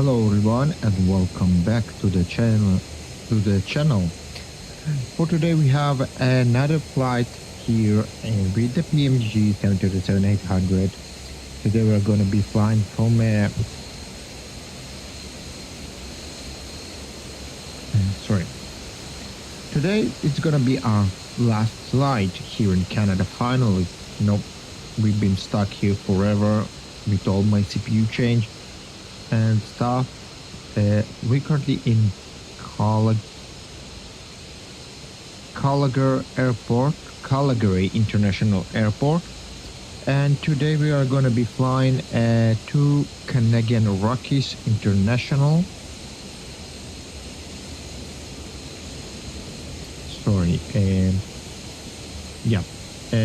Hello everyone and welcome back to the channel. For today we have another flight here with the Pmdg 737-800. Today we are going to be flying from Today it's going to be our last flight here in Canada finally. We've been stuck here forever with all my CPU change and stuff. We're currently in Calgary International Airport, and today we are going to be flying to Canadian Rockies International.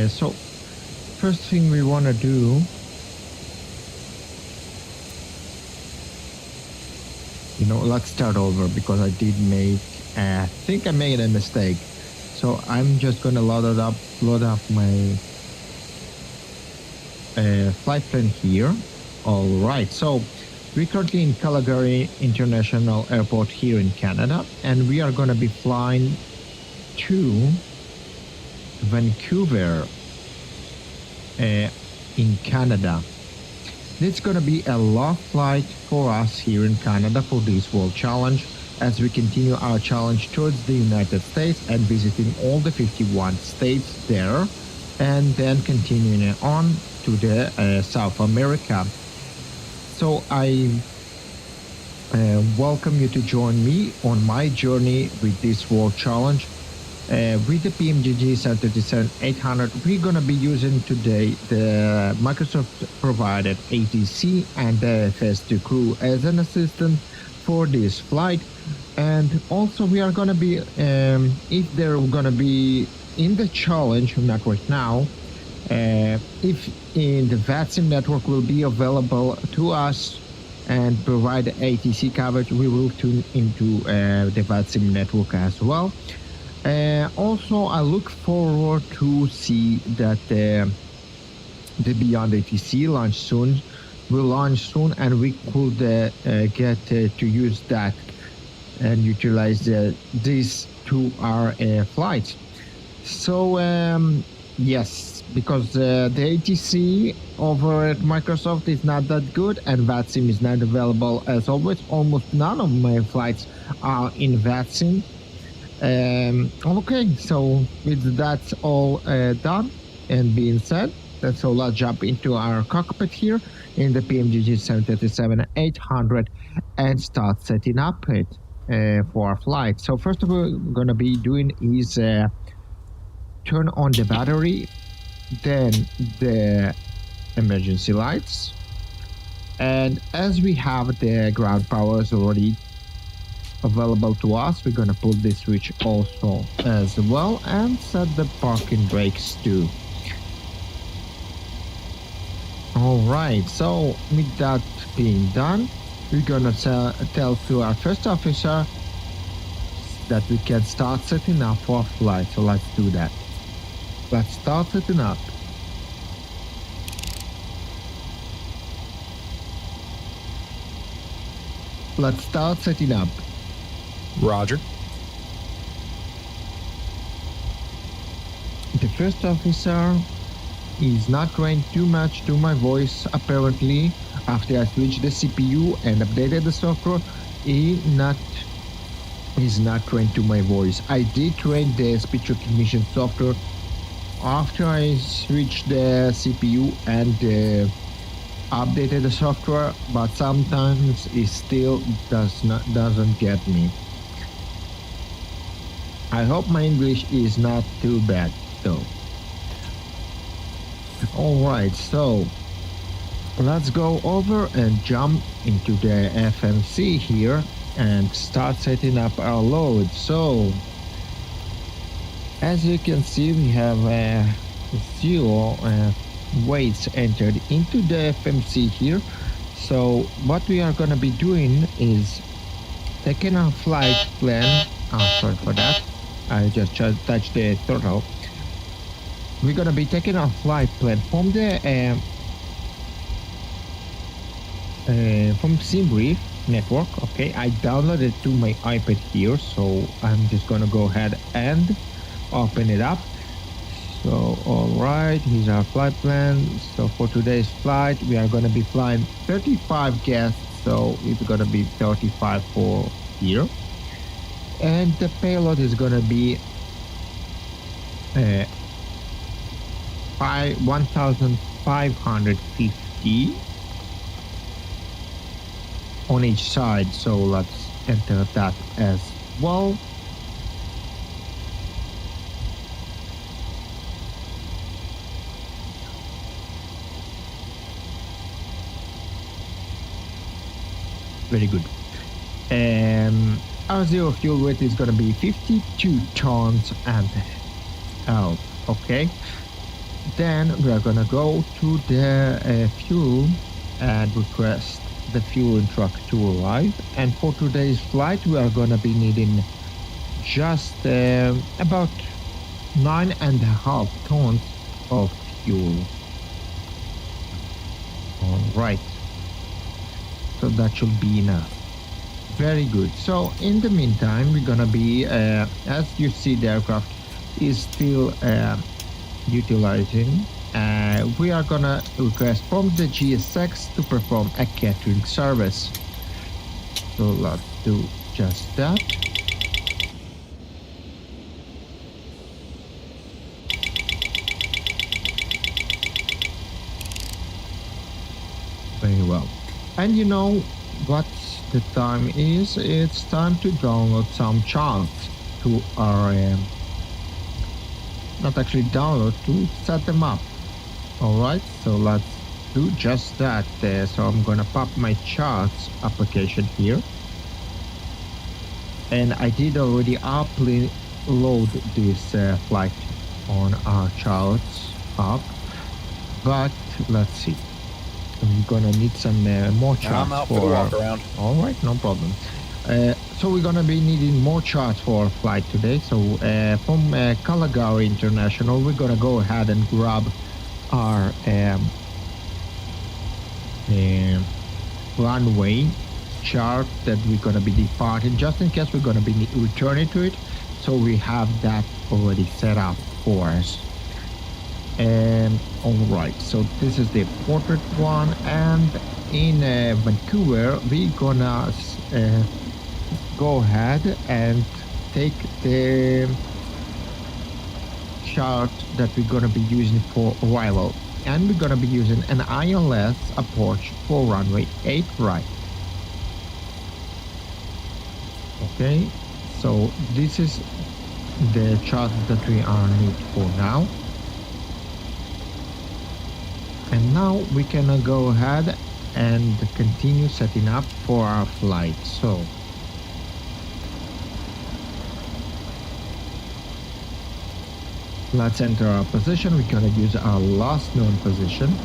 So first thing we want to do, let's start over because I think I made a mistake. So I'm just gonna load up my flight plan here. All right, so we're currently in Calgary International Airport here in Canada, and we are gonna be flying to Vancouver in Canada. It's going to be a long flight for us here in Canada for this World Challenge as we continue our challenge towards the United States and visiting all the 51 states there, and then continuing on to the South America. So I welcome you to join me on my journey with this World Challenge. With the Pmdg 737-800, we're going to be using today the Microsoft provided ATC and the FS2 crew as an assistant for this flight. And also we are going to be, if they're going to be in the challenge, not right now, if in the VATSIM network will be available to us and provide ATC coverage, we will tune into the VATSIM network as well. Also, I look forward to see that the Beyond ATC will launch soon, and we could get to use that and utilize these to our flights. So yes, because the ATC over at Microsoft is not that good and VATSIM is not available as always. Almost none of my flights are in VATSIM. Okay, so with that all done and being said, let's jump into our cockpit here in the Pmdg 737-800 and start setting up it for our flight. So first of all, we're going to be doing is turn on the battery, then the emergency lights, and as we have the ground powers already available to us, we're gonna pull this switch also as well and set the parking brakes too. All right, so with that being done, we're gonna tell to our first officer that we can start setting up for flight. So let's do that. Let's start setting up. Let's start setting up. Roger. The first officer is not trained too much to my voice apparently. After I switched the CPU and updated the software, he's not trained to my voice. I did train the speech recognition software after I switched the CPU and updated the software, but sometimes it still doesn't get me. I hope my English is not too bad though. Alright, so let's go over and jump into the FMC here and start setting up our load. So as you can see, we have 0 weights entered into the FMC here. So what we are going to be doing is taking our flight plan. Sorry for that, I just touched the throttle. We're gonna be taking our flight plan from the from Cyvr network. Okay, I downloaded to my iPad here, so I'm just gonna go ahead and open it up. So all right, here's our flight plan. So for today's flight, we are gonna be flying 35 guests, so it's gonna be 35 for here, and the payload is gonna be 1,550 on each side, so let's enter that as well. Very good. Our zero fuel weight is going to be 52 tons and half. Okay, then we are going to go to the fuel and request the fuel truck to arrive. And for today's flight, we are going to be needing just about 9.5 tons of fuel. All right, so that should be enough. Very good. So in the meantime, we're gonna be as you see, the aircraft is still utilizing. We are gonna request from the Cyyc to perform a catering service. So let's do just that. Very well. And you know what the time is? It's time to download some charts to our not actually download, to set them up. All right, so let's do just that. So I'm gonna pop my charts application here, and I did already upload this flight on our charts app, but let's see. I'm gonna need some more charts. I'm out for the walk around. All right, no problem. So we're gonna be needing more charts for our flight today. So from Calgary International, we're gonna go ahead and grab our runway chart that we're gonna be departing, just in case we're gonna be returning to it. So we have that already set up for us. All right, so this is the portrait one, and in Vancouver we're gonna go ahead and take the chart that we're gonna be using for arrival, and we're gonna be using an ILS approach for runway 8 right. Okay, so this is the chart that we are need for now. And now we can go ahead and continue setting up for our flight. So let's enter our position. We're gonna use our last known position.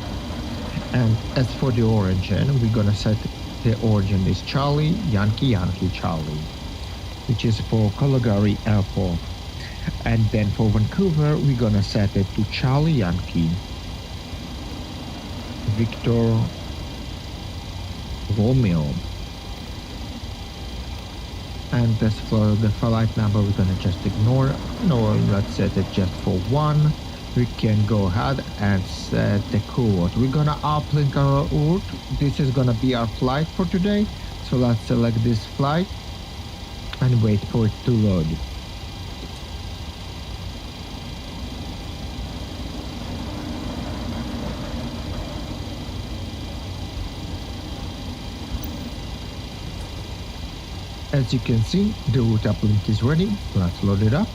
And as for the origin, we're gonna set the origin is Charlie, Yankee, Yankee, Charlie, which is for Calgary Airport. And then for Vancouver, we're gonna set it to Charlie, Yankee, Victor, Romeo. And as for the flight number, we're gonna just ignore. No, let's set it just for 1. We can go ahead and set the route. We're gonna uplink our route. This is gonna be our flight for today. So let's select this flight and wait for it to load. As you can see, the route uplink is ready. Let's load it up.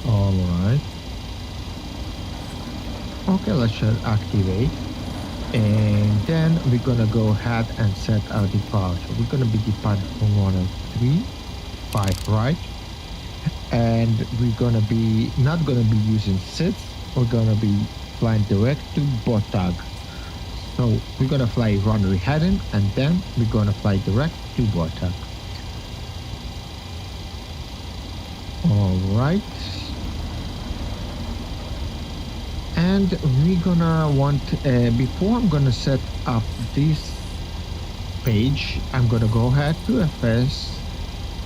All right. Okay, let's just activate. And then we're gonna go ahead and set our departure. We're gonna be departing from 103, 5 right. And we're gonna be not gonna be using SITs. We're gonna be flying direct to Botag. So we're gonna fly runway heading, and then we're gonna fly direct to Botag. All right. And we're gonna want, before I'm gonna set up this page, I'm gonna go ahead to FS,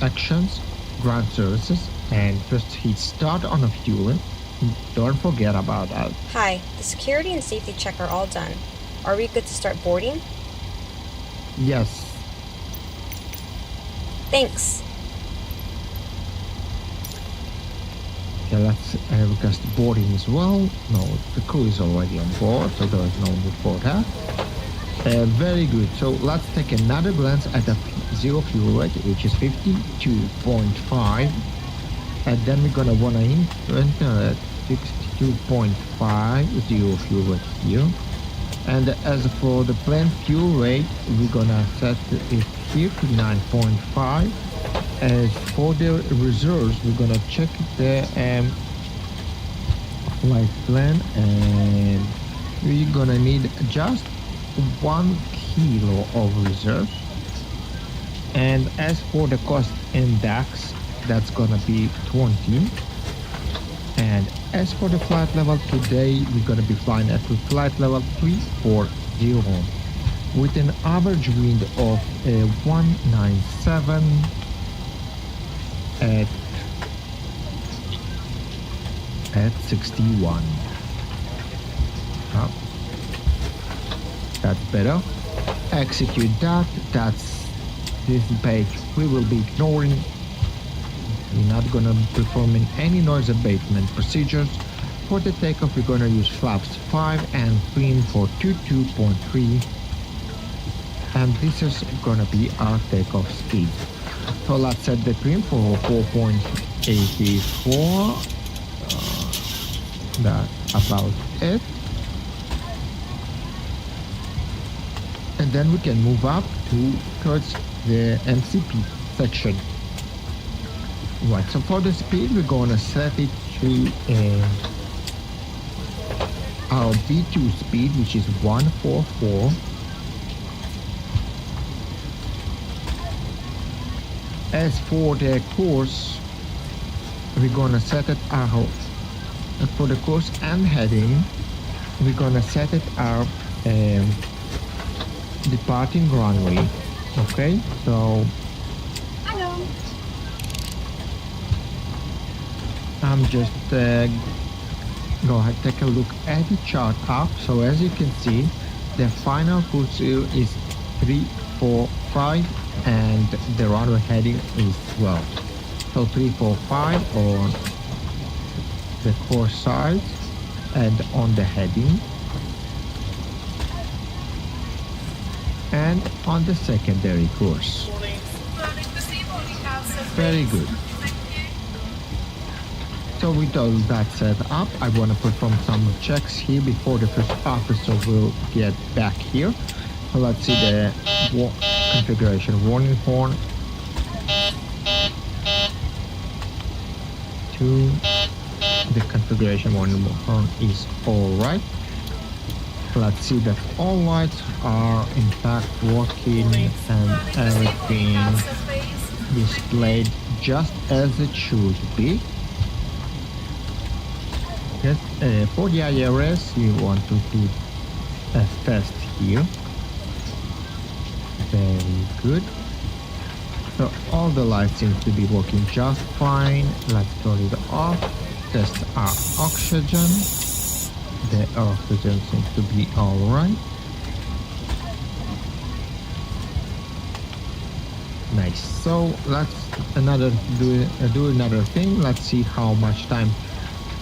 Actions, Ground Services, and just hit Start on a fuel. Don't forget about that. Hi, the security and safety check are all done. Are we good to start boarding? Yes. Thanks. Okay, let's request boarding as well. No, the crew is already on board, so there is no need for that. Very good. So let's take another glance at the zero fuel rate, which is 52.5. And then we're gonna wanna enter at 62.5 zero fuel rate here. And as for the planned fuel rate, we're gonna set it here to 9.5. As for the reserves, we're gonna check the flight plan, and we're gonna need just 1 kilo of reserves. And as for the cost index, that's gonna be 20. And as for the flight level, today we're gonna be flying at flight level 340 with an average wind of 197 at 61. That's better. Execute that. That's this page we will be ignoring. We're not gonna be performing any noise abatement procedures. For the takeoff, we're gonna use flaps 5 and trim for 22.3, and this is gonna be our takeoff speed. So let's set the trim for 4.84. That's about it. And then we can move up towards the MCP section. Right, so for the speed, we're gonna set it to our V2 speed, which is 144. As for the course, we're gonna set it out for the course and heading. We're gonna set it our departing runway. Okay, so I'm just go ahead, take a look at the chart up. So as you can see, the final course here is 345, and the runway heading is 12. So 345 on the course side and on the heading, and on the secondary course. Very good. So with all that set up, I want to perform some checks here before the first officer will get back here. So let's see the configuration. Warning horn. 2. The configuration warning horn is alright. Let's see that all lights are in fact working and everything displayed just as it should be. Yes, for the IRS, you want to do a test here. Very good. So all the lights seem to be working just fine. Let's turn it off. Test our oxygen. The oxygen seems to be alright. Nice. So let's do another thing. Let's see how much time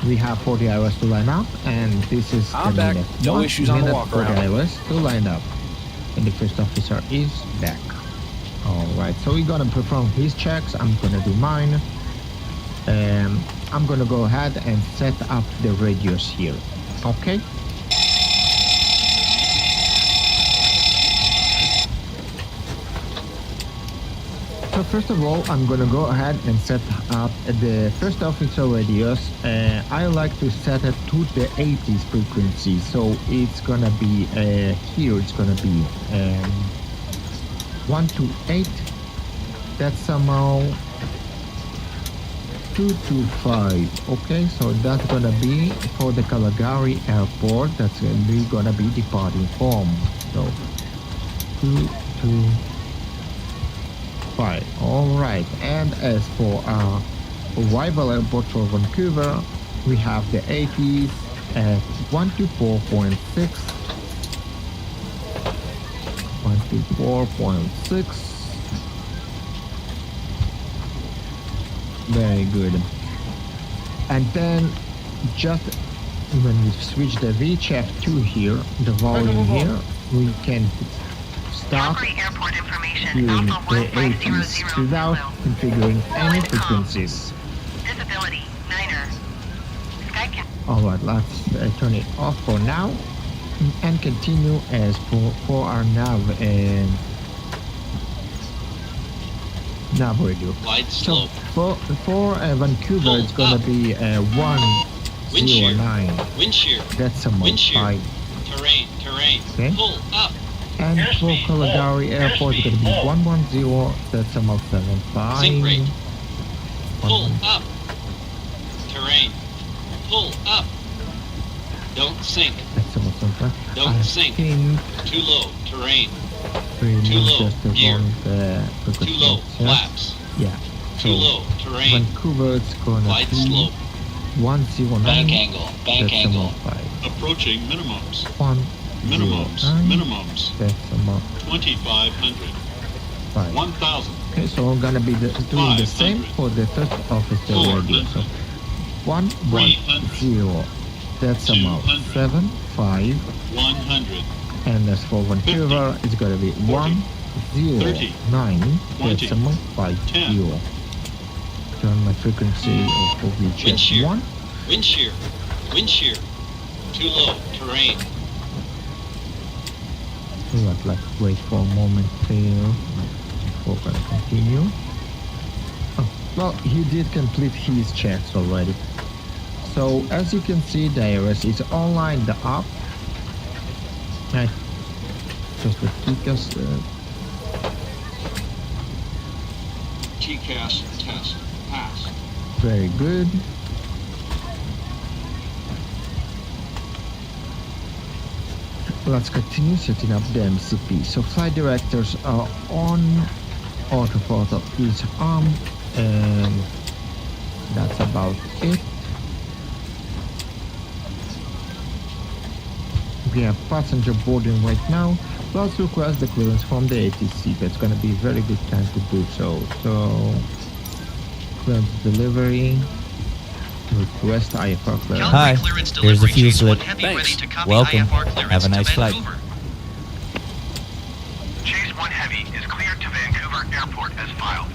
we have for the IRS to line up, and this is I'm back. No issues on the walk for around. the IRS to line up, and the first officer is back. All right, so we're gonna perform his checks. I'm gonna do mine. I'm gonna go ahead and set up the radios here. Okay. So first of all, I'm gonna go ahead and set up the first officer radios. I like to set it to the 80s frequency. So it's gonna be here. It's gonna be 128 decimal 225. Okay, so that's gonna be for the Calgary Airport. That's gonna be departing from. So 225. All right, and as for our arrival airport for Vancouver, we have the 80s at 124.6. 124.6. Very good. And then just when we switch the VHF2 here, the volume here, we can start doing the 80s without configuring any frequencies. Visibility, 9er. Sky Alright, let's turn it off for now and continue as for our nav and nav radio. So for Vancouver, it's gonna be 109. Wind shear. That's a mod 5. Terrain. Okay. Pull up. And for Calgary Airport, it's gonna be 110. That's a mod 75. Sink rate. Pull up. Terrain. Pull up. Don't sink. That's a mod 75. Don't sink. Think Too low. Terrain. we Too low. just Gear. around the Too low. Flaps. Yeah. Too low. Terrain. Vancouver, it's gonna Glide be slope. 109. Bank angle. Bank That's a angle. mod 5. Approaching minimums. 109. Minimums. That's a mod 2,500. 5. 1,000. Okay, so we're gonna be doing the same for the first officer radio. So 110. That's a mod 7, 5. 100. And as for Vancouver, it's gonna be 109. That's a mod 50. Turn my frequency of Wind VHF shear. 1. Wind shear. Too low. Terrain. Let's wait for a moment here before we continue. Oh, well, he did complete his checks already. So as you can see, the IRS is online, the app. Right. Just the TCAS. TCAS test. Pass. Very good. Let's continue setting up the MCP. So flight directors are on, autopilot is armed, and that's about it. We have passenger boarding right now. Let's request the clearance from the ATC. That's going to be a very good time to do so. So, clearance delivery. Request IFR clearance. Hi, here's the fuel slip. Thanks. Welcome. Have a nice flight. Chase 1 Heavy is cleared to Vancouver Airport as filed.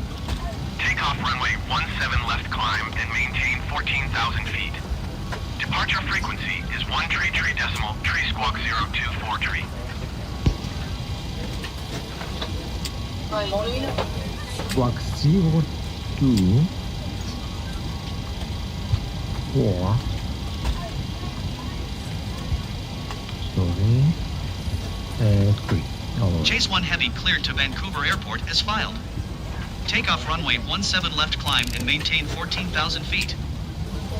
Takeoff runway 17 left climb and maintain 14,000 feet. Departure frequency is 1 tree decimal tree squawk 024 tree. Squawk 02 4. Sorry. 3. All Chase 1 Heavy cleared to Vancouver Airport as filed. Takeoff runway 17 left climb and maintain 14,000 feet.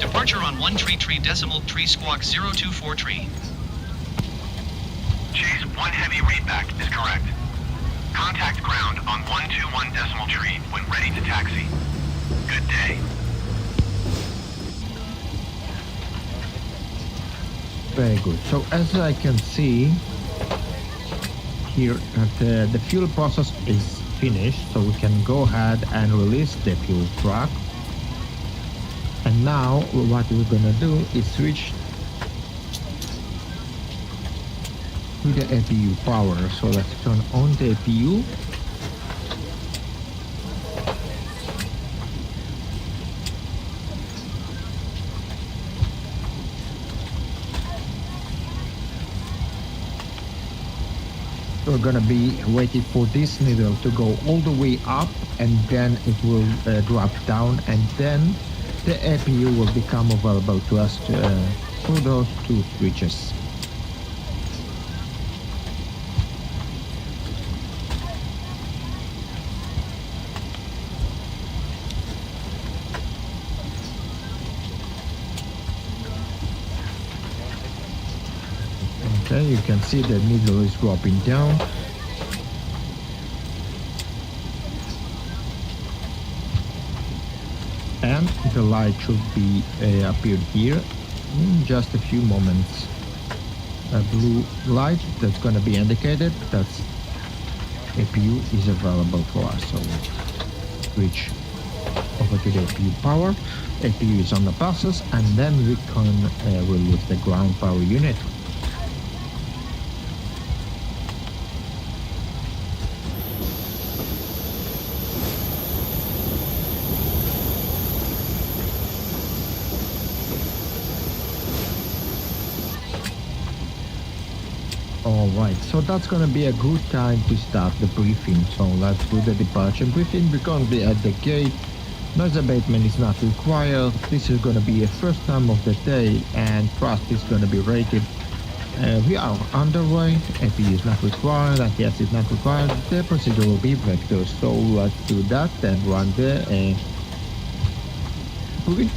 Departure on 1 tree decimal tree squawk 024 tree. Chase 1 Heavy readback is correct. Contact ground on 121 decimal tree when ready to taxi. Good day. Very good. So as I can see here, the fuel process is finished, so we can go ahead and release the fuel truck. And now what we're gonna do is switch to the APU power. So let's turn on the APU. We're gonna be waiting for this needle to go all the way up, and then it will drop down, and then the APU will become available to us through those two switches. Okay, you can see the needle is dropping down. And the light should be appeared here in just a few moments. A blue light that's going to be indicated that's APU is available for us. So switch over to the APU power. APU is on the process, and then we can release the ground power unit. Alright, so that's gonna be a good time to start the briefing. So let's do the departure briefing. We're gonna be at the gate. Noise abatement is not required. This is gonna be a first time of the day, and thrust is gonna be rated. We are underway. APU is not required, and yes, it's not required. The procedure will be vector. So let's do that and run the brief.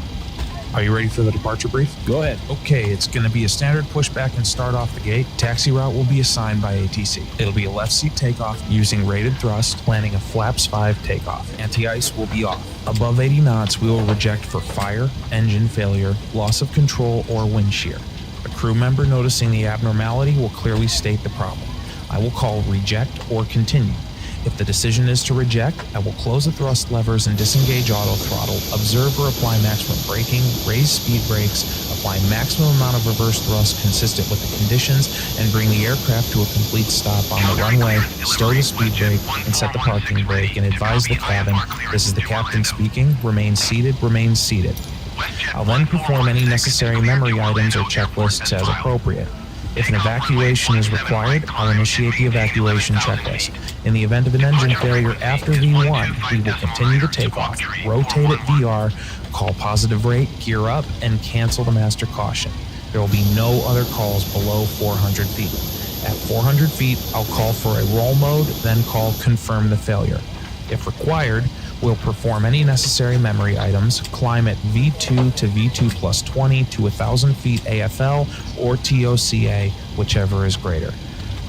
Are you ready for the departure brief? Go ahead. Okay, it's going to be a standard pushback and start off the gate. Taxi route will be assigned by ATC. It'll be a left seat takeoff using rated thrust, planning a flaps 5 takeoff. Anti-ice will be off. Above 80 knots, we will reject for fire, engine failure, loss of control, or wind shear. A crew member noticing the abnormality will clearly state the problem. I will call reject or continue. If the decision is to reject, I will close the thrust levers and disengage auto throttle, observe or apply maximum braking, raise speed brakes, apply maximum amount of reverse thrust consistent with the conditions, and bring the aircraft to a complete stop on the runway, stow the speed brake, and set the parking brake, and advise the cabin, this is the captain speaking, remain seated, remain seated. I'll then perform any necessary memory items or checklists as appropriate. If an evacuation is required, I'll initiate the evacuation checklist. In the event of an engine failure after V1, we will continue the takeoff, rotate at VR, call positive rate, gear up, and cancel the master caution. There will be no other calls below 400 feet. At 400 feet, I'll call for a roll mode, then call confirm the failure. If required, we'll perform any necessary memory items, climb at V2 to V2 plus 20 to 1,000 feet AFL or TOCA, whichever is greater.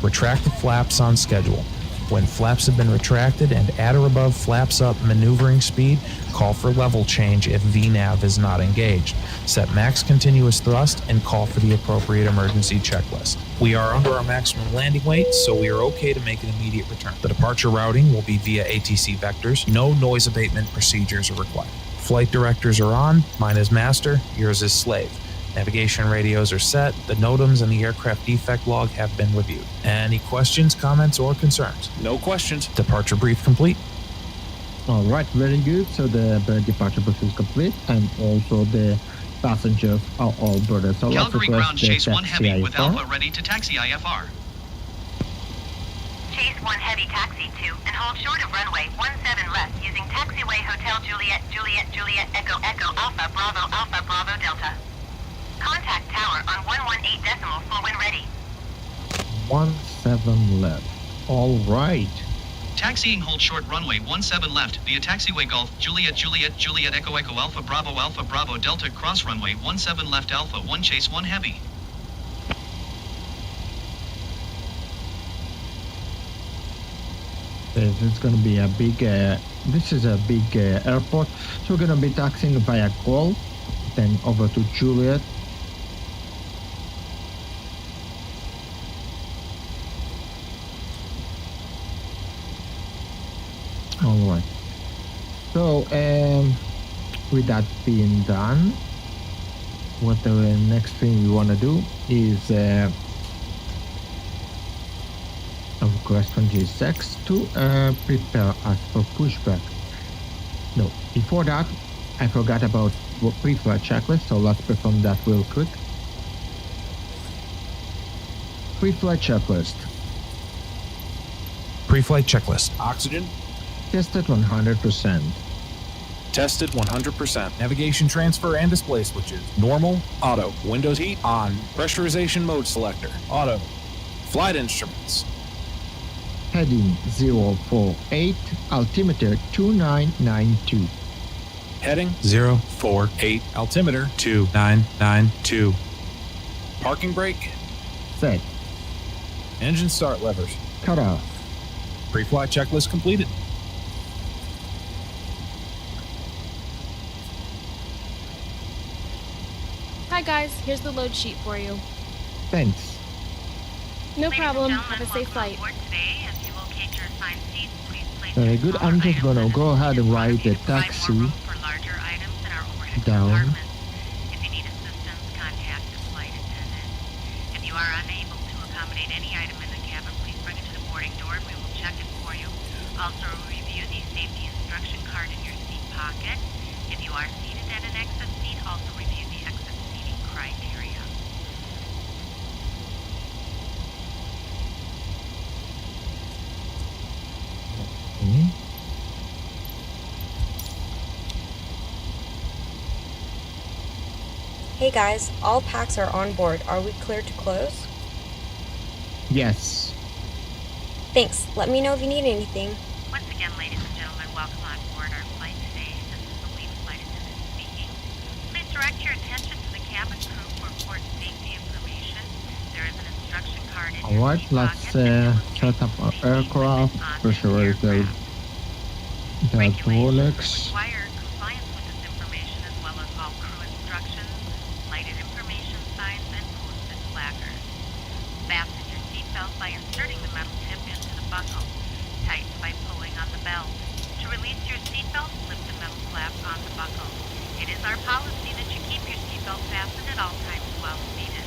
Retract the flaps on schedule. When flaps have been retracted and at or above flaps up maneuvering speed, call for level change if VNAV is not engaged. Set max continuous thrust and call for the appropriate emergency checklist. We are under our maximum landing weight, so we are okay to make an immediate return. The departure routing will be via ATC vectors. No noise abatement procedures are required. Flight directors are on. Mine is master, yours is slave. Navigation radios are set, the NOTAMs and the aircraft defect log have been reviewed. Any questions, comments, or concerns? No questions. Departure brief complete. All right, very good. So the departure brief is complete, and also the passengers are all boarded. So Calgary let's ground chase 1 heavy Cyyc. with Alpha ready to taxi IFR. Chase 1 heavy taxi 2 and hold short of runway 17 left using taxiway Hotel Juliet Echo Alpha Bravo Delta. Contact tower on 118 decimal full when ready. 17 left. All right. Taxiing hold short runway 17 left via taxiway Golf Juliet Echo Alpha Bravo Delta cross runway 17 left Alpha 1 chase 1 heavy. This is going to be a big. This is a big airport, so we're going to be taxiing via Golf, then over to Juliet. All right. So, with that being done, what the next thing we want to do is a request from Cyyc to prepare us for pushback. No, before that, I forgot about pre-flight checklist, so let's perform that real quick. Pre-flight checklist. Pre-flight checklist. Oxygen, Tested 100%. tested 100%. Navigation transfer and display switches. Normal, auto. Windows heat, on. Pressurization mode selector, auto. Flight instruments. Heading 048, altimeter 2992. Heading 048, altimeter 2992. Parking brake, Set. Engine start levers. Cut off. Pre-flight checklist completed. Hi guys, here's the load sheet for you. Thanks. No problem. Have a safe flight. Very good. I'm just gonna go ahead and ride the taxi down. If you need assistance, contact the flight attendant. If you are unable to accommodate any item in the cabin, please bring it to the boarding door and we will check it for you. Also, review the safety instruction card in your seat pocket. If you are seated at an exit seat, also review the exit seating criteria. Okay. Hey guys, all packs are on board. Are we clear to close? Yes. Thanks. Let me know if you need anything. Once again, ladies and gentlemen, welcome on board our flight today. This is the lead flight attendant speaking. Please direct your attention to the cabin crew for port safety information. There is an instruction card in your Alright, seat let's pocket. set up our aircraft. Pressurize the hydraulics. Require compliance with this information as well as all crew instructions, lighted information signs, and posted placards. Fasten your seatbelt by inserting the metal tip into the buckle. Tighten by pulling on the belt. To release your seatbelt, lift the metal flap on the buckle. It is our policy that you keep your seatbelt fastened at all times while seated.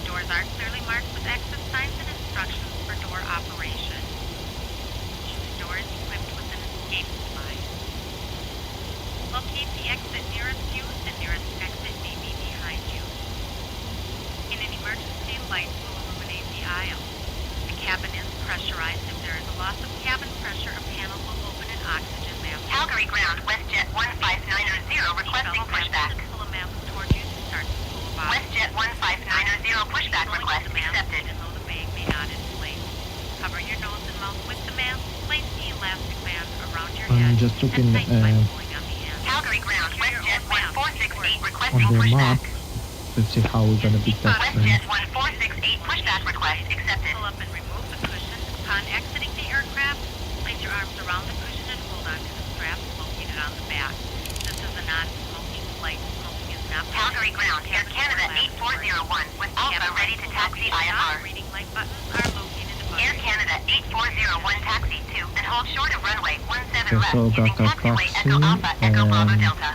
Doors are clearly marked with exit signs and instructions for door operation. Each door is equipped with an escape slide. Locate the exit nearest you. The nearest exit may be behind you. In an emergency, lights will illuminate the aisle. The cabin is pressurized. If there is a loss of cabin pressure, a panel will open an oxygen mask. Calgary ground, WestJet 15900 requesting pushback. Pull a mask toward you to start to pull a box. WestJet 15900 pushback request accepted. Even though the bag may not inflate. Cover your nose and mouth with the mask. Place the elastic band around your head. I'm just looking and tighten by pulling on the end. Calgary ground, WestJet 1468 on requesting the pushback. map. Let's see how we're gonna beat that thing. WestJet 1468 pushback request accepted. Pull up and remove the cushion. Upon exiting the aircraft, place your arms around the cushion and hold on to the straps located on the back. This is a non-smoking flight. Smoking is not Calgary ground, Air Canada 8401 with Alpha ready to taxi IFR. Reading light buttons are located above. Air Canada 8401 taxi to and hold short of runway 17 Okay, left so using got our taxiway taxi, Echo Alpha Echo Bravo and- Delta.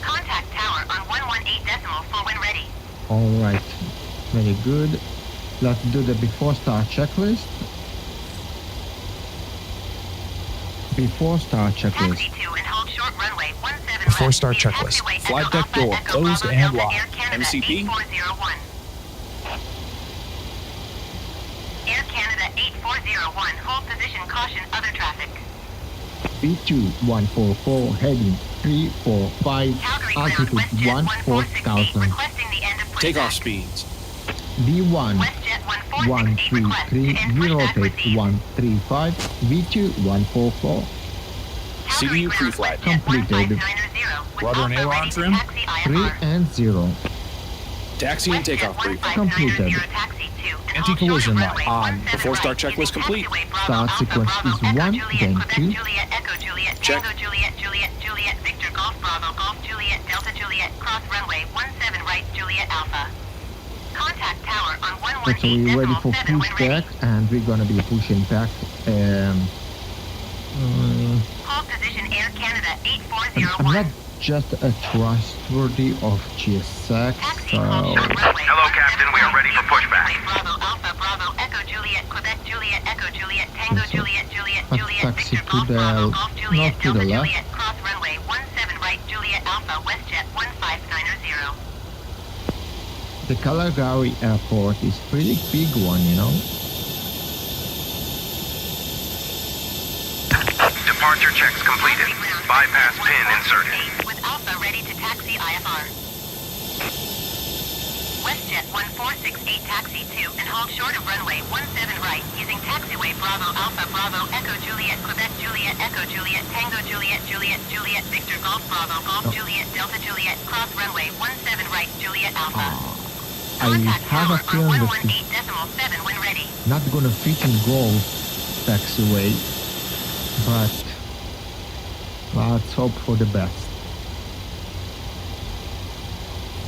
Contact tower on 118 decimal for when ready. Alright. Very good. Let's do the before start checklist. Before start checklist. Taxi to and hold short runway 17 Before left start via checklist. taxiway Flight Echo deck Alpha door Echo closed Bravo and Delta locked. Air Canada MCP? 8401. Air Canada 8401 hold position caution other traffic. B2144 heading 345 Calgary ground altitude WestJet 1468 14,000. requesting the end of pushback. Takeoff speeds. B1 WestJet 1468 request to 133 end pushback rotate received. 135 V2144 Calgary CDU ground pre-flight. WestJet Completed. 1590 with Rudder and Alpha aileron ready to trim. taxi 3 IFR. and 0. Taxi and takeoff brief. Completed. Anti-collision light on. Before start checklist complete. Start sequence is 1, then 2. Check. Juliet, Victor, Golf, Bravo, Golf, Juliet, Delta, Juliet, cross runway 17 right, Juliet, Alpha. Contact tower on Okay, so we're ready for 118.7 when ready. pushback, and we're gonna be pushing back. Hold position Air Canada I'm 8401. not just a trustworthy of Cyyc, Taxi so hold short runway. Hello, Captain. We are ready for pushback. Bravo, Alpha, Bravo, Echo, Juliet, Quebec, Juliet, Echo, Juliet, Tango, Okay, so Juliet, Juliet, let's Juliet, taxi Victor, to Golf, the Bravo, Golf, Juliet, north to the Delta, left. Juliet, cross runway 17 right, Juliet, Alpha, WestJet 1590. the Calgary Airport is pretty big one, you know. Departure checks completed. Bypass pin inserted. With Alpha ready to taxi IFR. WestJet 1468 taxi to and hold short of runway 17 right using taxiway Bravo Alpha Bravo Echo Juliet Quebec Juliet Echo Juliet Tango Juliet Juliet Juliet Victor Golf Bravo Golf Juliet Delta Juliet cross runway 17 right Juliet Alpha. I have a feeling that it's 118.7 when ready. not gonna fit in gold taxiway, but let's hope for the best.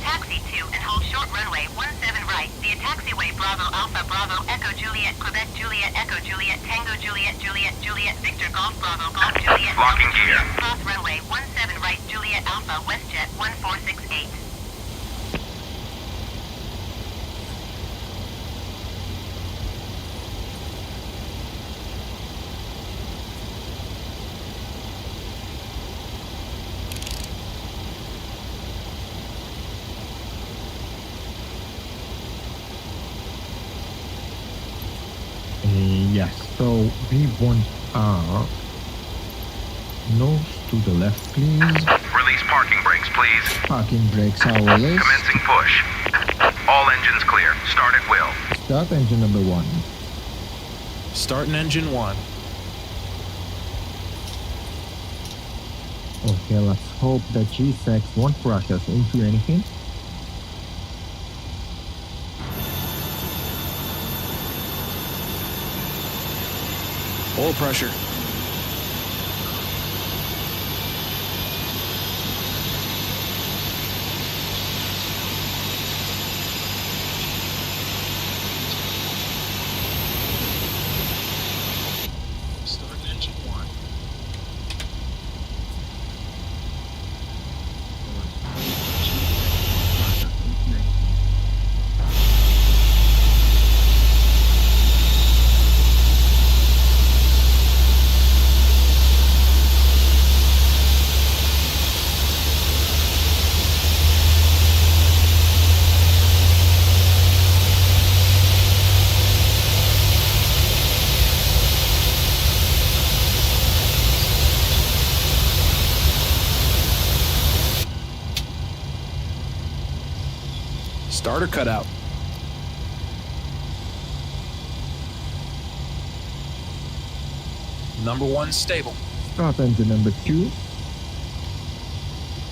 Taxi 2 and hold short runway 17 right via taxiway Bravo Alpha Bravo Echo Juliet Quebec Juliet Echo Juliet Tango Juliet Juliet Juliet Victor Golf Bravo Golf Juliet Locking gear. Cross runway 17 right Juliet Alpha WestJet 1468. Yes, so we want our nose to the left, please. Release parking brakes, please. Parking brakes are released. Commencing push. All engines clear. Start at will. Start engine number 1. Starting engine 1. Okay, let's hope that Cyyc won't crash us into anything. Oil pressure. Start engine 1. Starter cutout. Number 1 stable. Start engine number 2.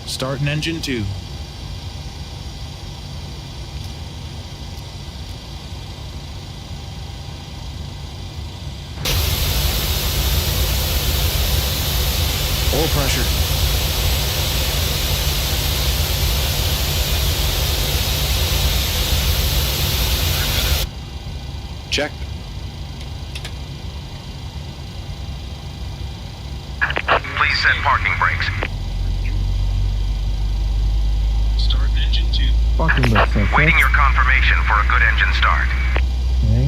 Starting engine 2. Oil pressure. Check. Please set parking brakes. Start engine 2. Parking brakes are set. Waiting your confirmation for a good engine start. Okay.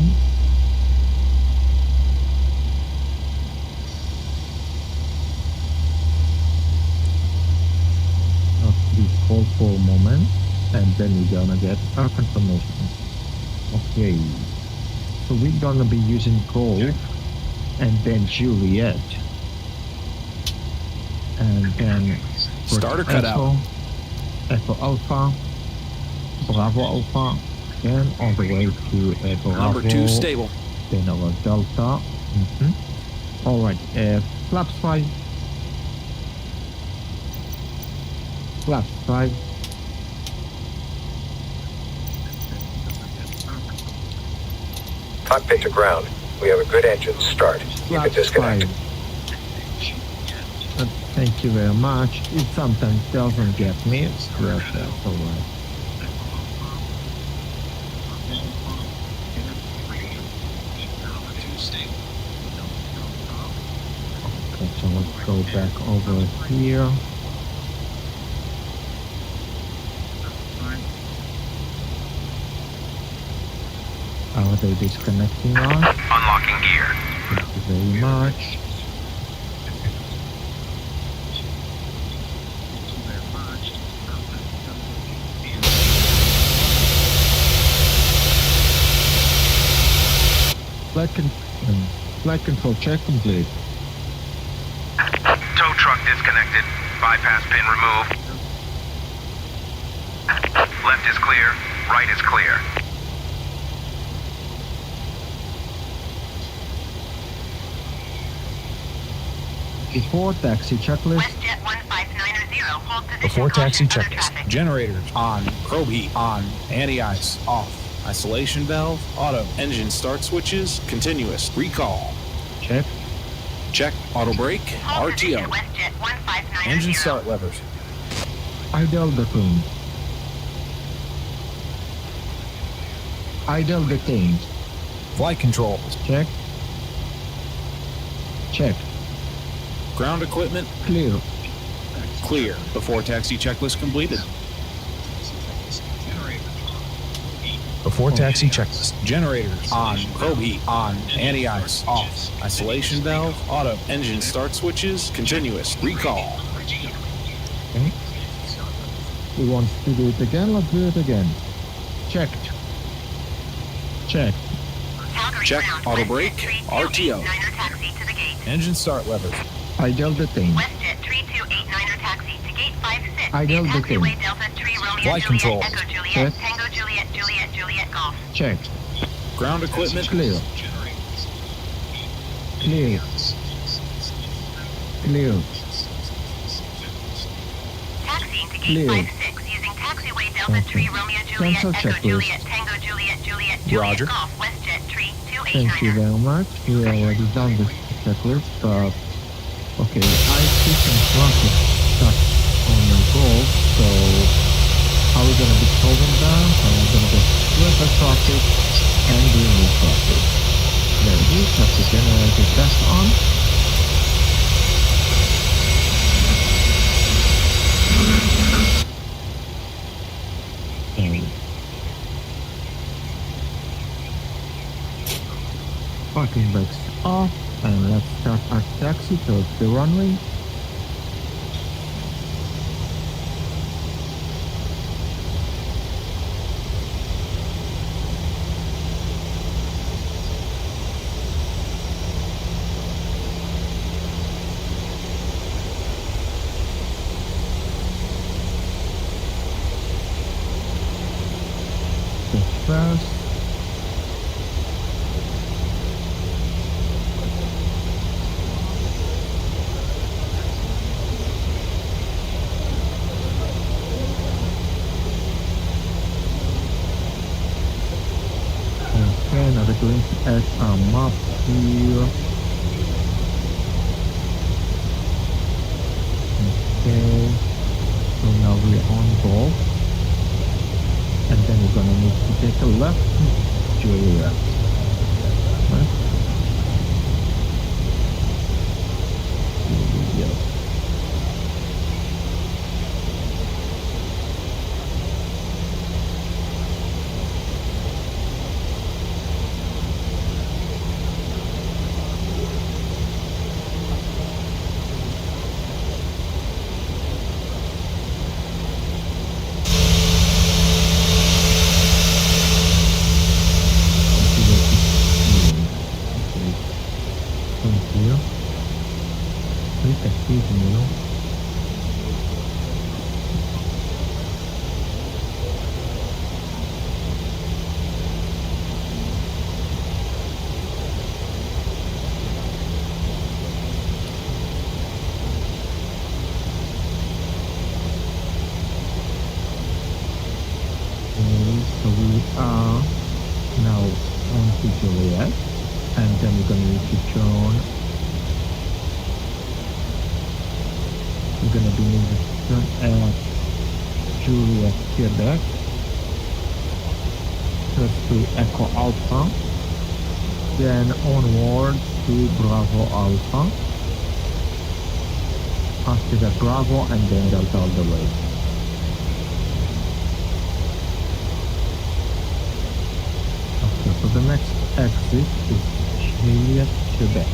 Please hold for a moment, and then we're gonna get our confirmation. Okay, so we're gonna be using gold, and then Juliet, and then Starter cutout. Echo Alpha, Bravo Alpha, then all the way to Echo Number 2 stable. then our Delta. All right, flaps 5. Flaps 5. Cockpit to ground. We have a good engine start. You can disconnect. Thank you very much. It sometimes doesn't get me. Yes, that's all right. Okay, so let's go back over here. Are they disconnecting us? Unlocking gear. Thank you very much. Flight control check complete. Tow truck disconnected. Bypass pin removed. Left is clear. Right is clear. Before taxi checklist. WestJet 1590 hold position Before taxi caution, other checklist. traffic. Generators on. Probe heat on. Anti-ice off. Isolation valve auto. Engine start switches continuous. Recall. Check. Check. Auto brake. Hold position RTO. WestJet 1590. Engine start levers. Idle the thing. Idle the thing. Flight controls. Check. Check. Ground equipment Clear. clear. Before taxi checklist completed. Before taxi checklist. Generators on. Probe heat on. Anti-ice off. Isolation valve auto. Engine start switches continuous. Recall. Okay. We want to do it again. Let's do it again. Checked. Check. Calgary Check. ground, Auto WestJet brake. 3289er RTO. taxi to the gate. Engine start levers. Idle the thing. WestJet 3289er taxi to gate 56. Idle the Taxiway thing. Delta 3 Romeo Flight Juliet controls. Echo Juliet Check. Tango Juliet Juliet Juliet Golf. Checked. Ground equipment Clear. Clear. Clear. Taxiing to gate Clear. 56 using taxiway Delta Okay. 3 Romeo Juliet Cancel Echo checklist. Juliet Tango Juliet Juliet Juliet Roger. Golf WestJet Thank you 3289er. very much. We already done this checklist, but okay, I see some traffic stuck on the goal, so how are we gonna be solving that? How are we gonna go split the traffic and remove traffic? There it is, have the generator test on. And parking brakes off, and let's start our taxi towards the runway. First. Okay, now we're going to add our map here. Okay, so now we're on board. And then we're gonna need to take a left to a left. Right? Here we go. So we are now on to Juliet, and then we're going to need to turn. We're going to be needing to turn at Juliet, Quebec, first to Echo Alpha, then onward to Bravo Alpha, after that Bravo, and then Delta all the way. So the next exit is Juliet, Quebec.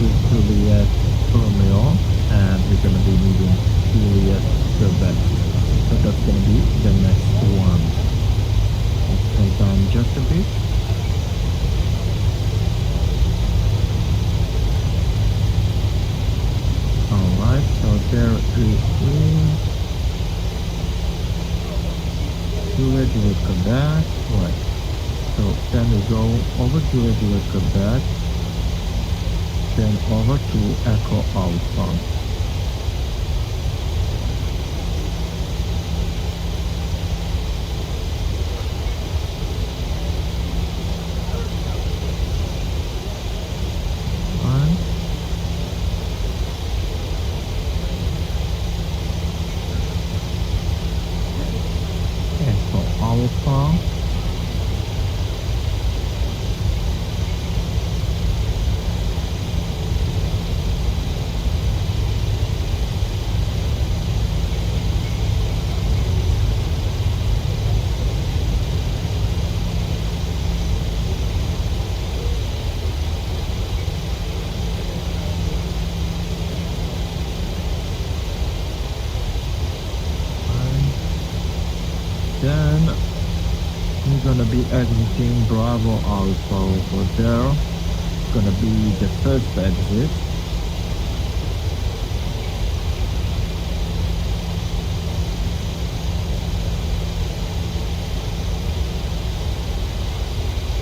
Juliet Romeo, and we're gonna be moving Juliet Quebec. So that's gonna be the next one. Let's slow down just a bit. Alright, so there is Juliet Quebec. Right. So then we go over Juliet Quebec, then over to Echo Alpha. Echo Alpha. Then we're gonna be exiting Bravo Alpha over there. It's gonna be the first exit.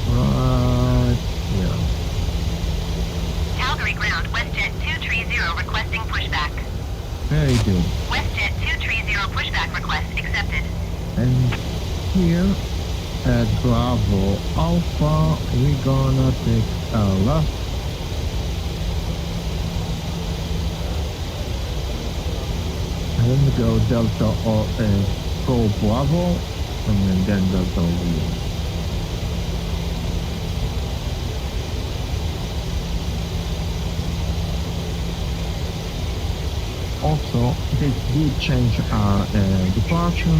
Right here. Calgary ground, WestJet 230 requesting pushback. Very good. WestJet 230 pushback request accepted. And here at Bravo Alpha, we're gonna take a left. And go Delta or go Bravo, and then Delta Leo. Also, they did change our departure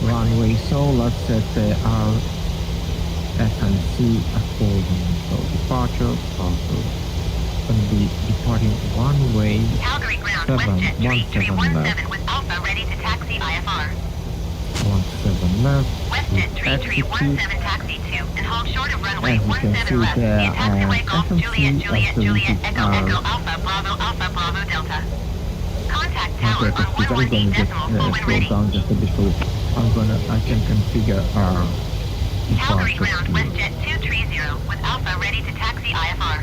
runway, so let's set our FNC according. So departure, going to be departing one way, Calgary ground, 17 left, with Alpha ready to taxi IFR. 17 left, WestJet execute. 3317 taxi 2 and hold short of runway As you can 17 see left via there, taxiway Golf FNC Juliet Juliet Echo activities Echo Alpha Bravo Delta. Contact tower Okay, on I'm going to 118 just decimal full when slow ready. down just a bit so I can configure our Calgary departure ground, here. WestJet 230 with Alpha ready to taxi IFR.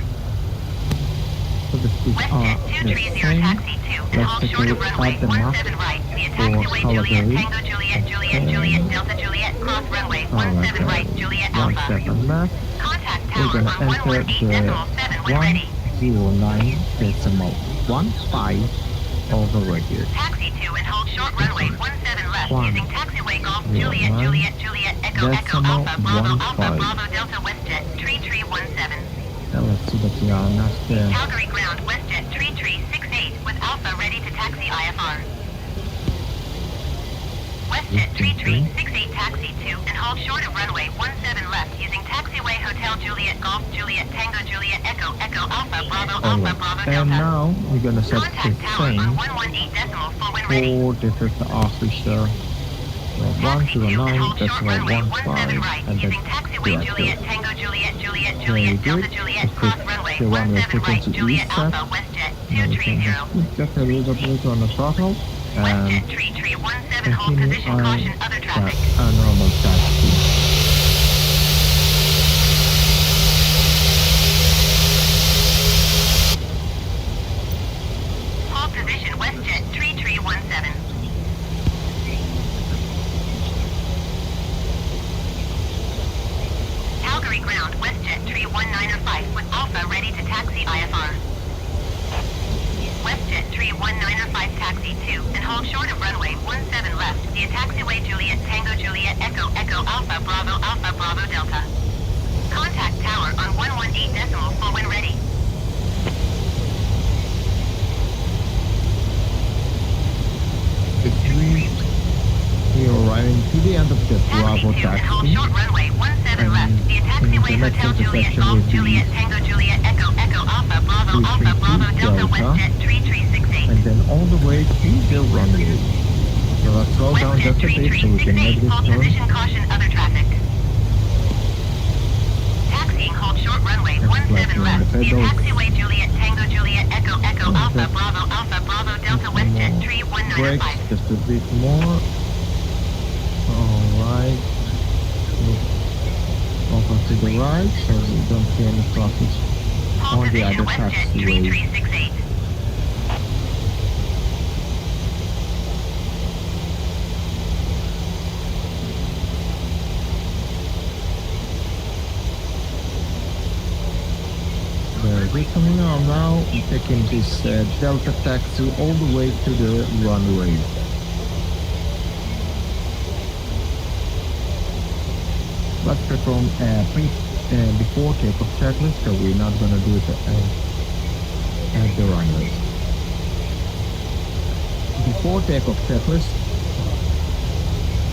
So the speeds are WestJet the 230 same. taxi 2 and Let's hold take a short of look runway at the map 17 right via for taxiway Juliet Calgary. Tango Juliet Delta Juliet cross runway 17 right Juliet Alpha. 17 left. Contact We're tower going to on enter 118.7 when ready. 109.15 over right here. Taxi 2 and hold short runway 17 left One. using taxiway Golf Zero Juliet nine. Juliet Echo Echo Decimal Alpha Bravo 15. Bravo Delta WestJet 3317. Now let's see that we are not there. Calgary ground, WestJet 3368 with Alpha ready to taxi IFR. WestJet 3368 taxi 2 and hold short of runway 17 left using taxiway Hotel Juliet Golf Juliet Tango Juliet Echo Echo Alpha Bravo Alright, Bravo and Delta. now we're going to set the Contact tower same on 118 decimal full when ready. for the first officer. Taxi 2 and 109, hold that's short runway 17 right and using that's taxiway director. Juliet Tango Juliet Very Delta good. Juliet Let's cross put runway the runway 17 right frequency Juliet is set. Alpha WestJet Now we can 230. just get a little bit on the throttle and WestJet 3317 hold continue position on caution other traffic. a normal taxi. Hold position WestJet 3317. Calgary ground WestJet 31905 with Alpha ready to taxi IFR. WestJet 31905 taxi 2 and hold short of runway 17 left via taxiway Juliet Tango Juliet Echo Echo Alpha Bravo Delta. Contact tower on 118 decimal full when ready. We are arriving to the end of the Bravo Taxi 2 and hold taxi. short runway 17 left via And taxiway the next Hotel Juliet intersection Golf will be Juliet Tango Juliet Echo Echo Alpha Bravo Alpha Bravo Delta WestJet 3368. and then all the way to the runway. So let's slow down just a bit so we can make this hold turn. position caution other traffic. Taxiing hold short runway 17 left. View taxiway Juliet Tango Juliet Echo Echo Alpha Bravo Delta WestJet 3195. Brakes just a bit more. Alright. Over to the right so we don't see any traffic Hold on the position other WestJet taxiway. 3368. We're coming on now, we're taking this Delta taxi all the way to the runway. Let's perform before takeoff checklist, so we're not going to do it at the runway. Before takeoff checklist.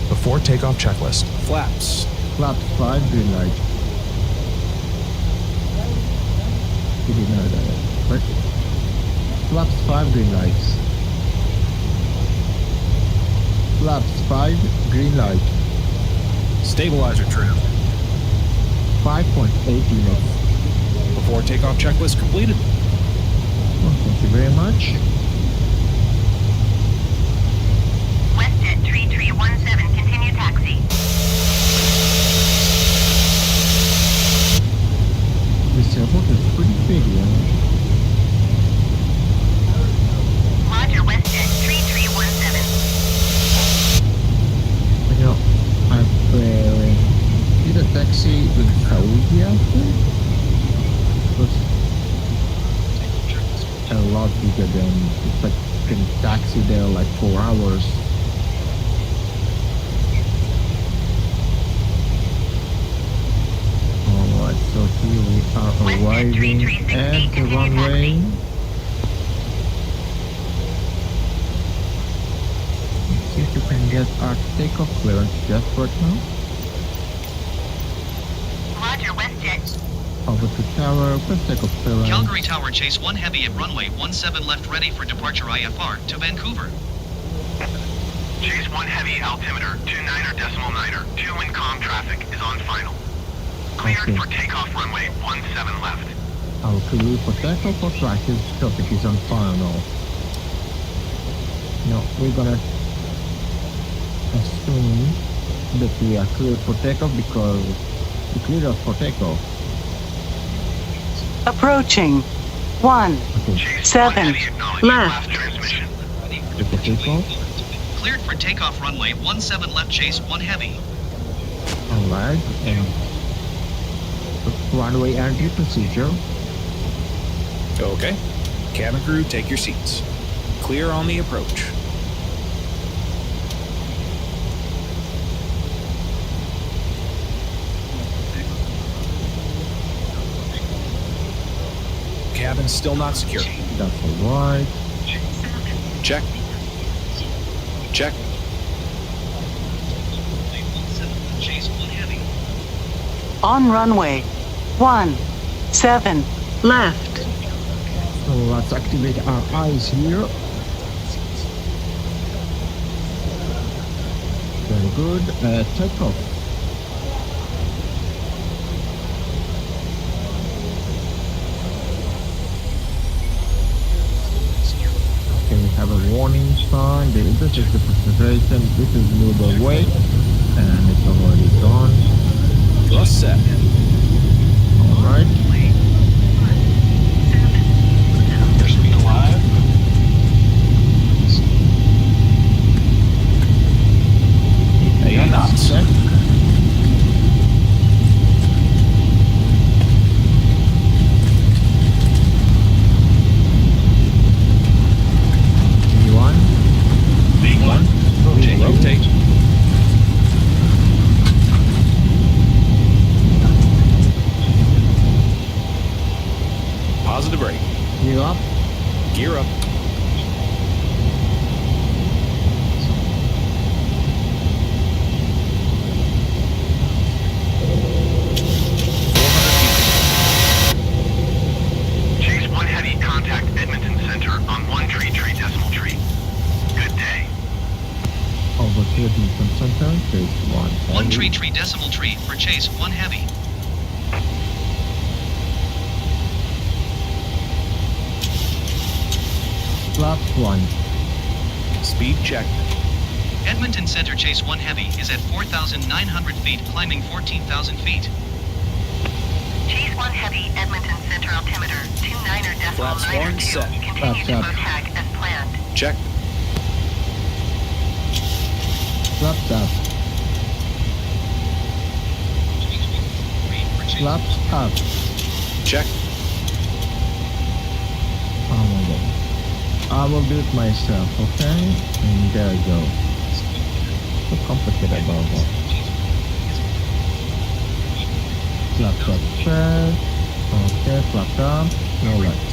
Before takeoff checklist. Flaps. Flaps 5, green light. You didn't know that, right? Flaps 5, green lights. Flaps 5, green light. Stabilizer trim. 5.8 units. Before takeoff checklist completed. Well, thank you very much. WestJet 3317, continue taxi. This airport is pretty big, yeah. Roger, WestJet 3317. You know, I've did a taxi in Saudi after. It was a lot bigger than it's like you can taxi there like 4 hours. Alright, so here we are arriving at the runway. Let's see if we can get our takeoff clearance just right now. Roger, WestJet. Over to tower, first takeoff clearance. Calgary Tower Chase 1 Heavy at runway 17 left ready for departure IFR to Vancouver. Chase 1 Heavy altimeter 29.9. 2 in comm traffic is on final. Cleared Okay. for takeoff runway 17 left. Our crew for takeoff or tracking traffic is on final. No, we're gonna assume that we are cleared for takeoff because we cleared us for takeoff. Approaching. 17 left. Transmission. Cleared for takeoff. Cleared for takeoff runway 17 left Chase 1 Heavy. Alright, and runway entry procedure. Okay. Cabin crew, take your seats. Clear on the approach. Cabin still not secure. That's alright. Check. Check. Chase 1 Heavy. On runway 17 left. So let's activate our eyes here. Very good. Takeoff. Okay, we have a warning sign. This is the presentation. This is movable way, and it's already gone. Thrust set. All right. Airspeed alive. And knots. Set. V1. V1. Rotate. Positive brake. Gear up. Gear up. Chase 1 Heavy tree decimal tree for chase 1 heavy. Flaps 1. Speed check. Edmonton Center chase 1 heavy is at 4,900 feet, climbing 14,000 feet. Chase 1 heavy, Edmonton Center altimeter 29er Flaps 1 set. Continue to Flaps up. tag as planned. Check. Flaps up. Flaps up. Check. Oh my god. I will do it myself, okay? And there you go. So complicated about that. Flaps up first. Okay, flaps up. No lights.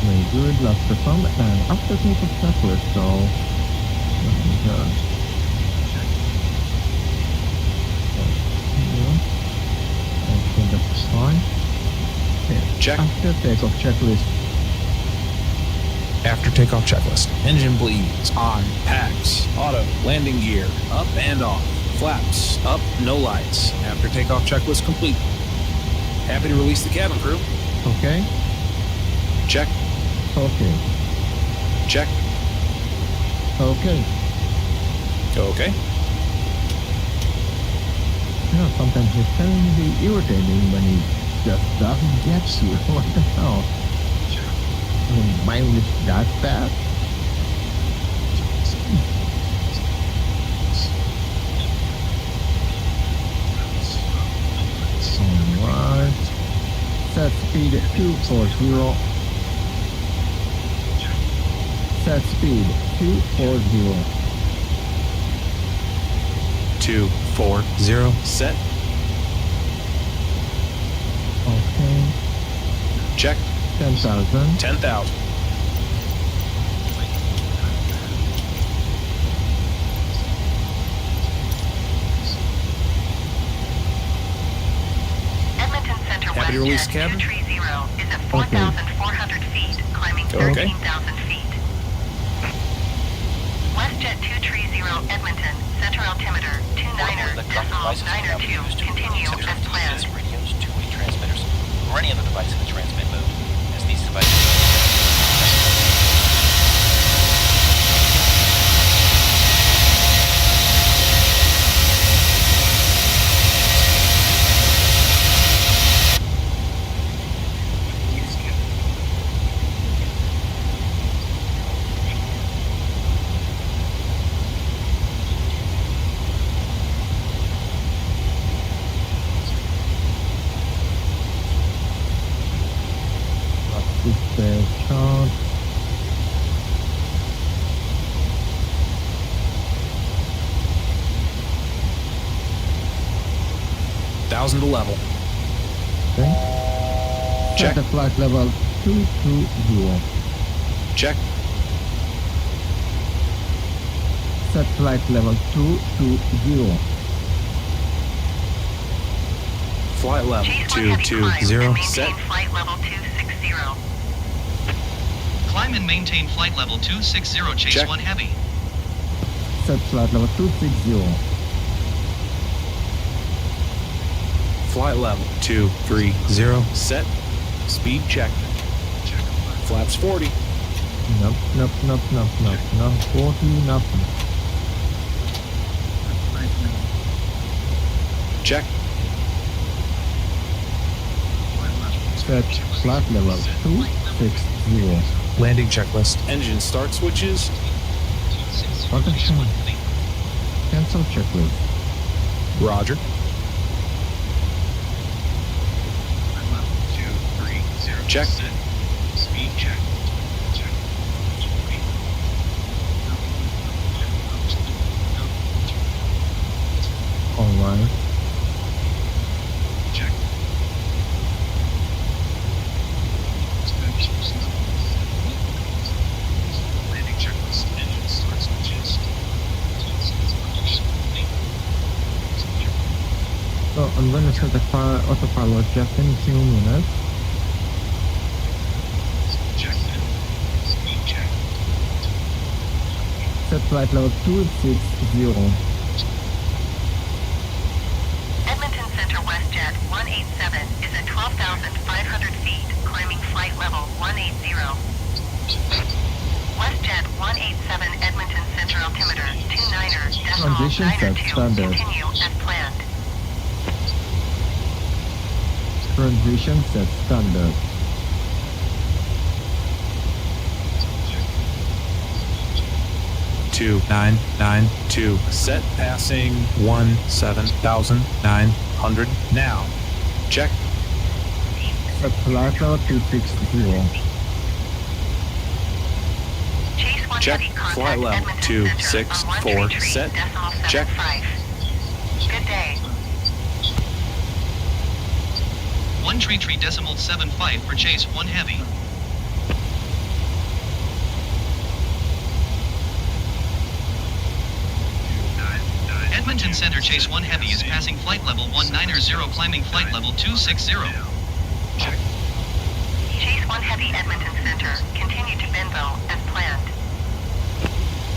Very good, last perform, and after takeoff checklist, so okay, that's fine. Okay. Check. After takeoff checklist, After takeoff checklist. Engine bleeds. On. Packs. Auto. Landing gear. Up and off. Flaps. Up. No lights. After takeoff checklist complete. Happy to release the cabin crew. okay, Check. okay, Check. okay. Okay. You know, sometimes it can be irritating when he just doesn't get you. What the hell? I mean, mine is that bad? Alright. Set speed 240. Set speed 240. 240. Set. Okay. Check. 10,000. 10,000. Edmonton Center Happy to release WestJet cabin? 230 is at 4,400 feet, climbing Okay. 13,000 feet. WestJet 230 Edmonton, Center altimeter 29er decimal 92, continue as planned. Radios, two-way transmitters, or any other device in the transmit mode, as these devices. Chart. Thousand to level. Okay. Check. Set the flight level 220. Check. Set flight level 220. Flight level Chase 1 heavy climb and 220. maintain Set. flight level 260. Climb and maintain flight level 260, chase Check. 1 heavy. Set flight level 260. Flight level 230. Set. Speed check. Flaps 40. Nope, nope, nope, nope, nope, no. 40, nothing. Check. Set flight level 260. Landing checklist. Engine start switches. What the hell? Cancel checklist. Roger. Check. Speed check. Alright. Check. Landing checklist. Engine start switches. So I'm going to set the autopilot just in a few minutes. Check. Set flight level 260. Edmonton Center WestJet 187 is at 12,500 feet, climbing flight level 180. WestJet 187 Edmonton Center altimeter 29er decimal Transition set 92. standard. Continue as planned. Transition set standard. Two 992. Set passing 17,900. Now. Check. Set flight level 260. Chase 1 Check. heavy contact Flight level Edmonton 264. Center Set. on 133.75. Check. Good day. 133.75 for Chase 1 Heavy. Edmonton Center Chase 1 Heavy is passing flight level 190, climbing flight level 260. Chase 1 Heavy Edmonton Center. Continue to Benbow as planned.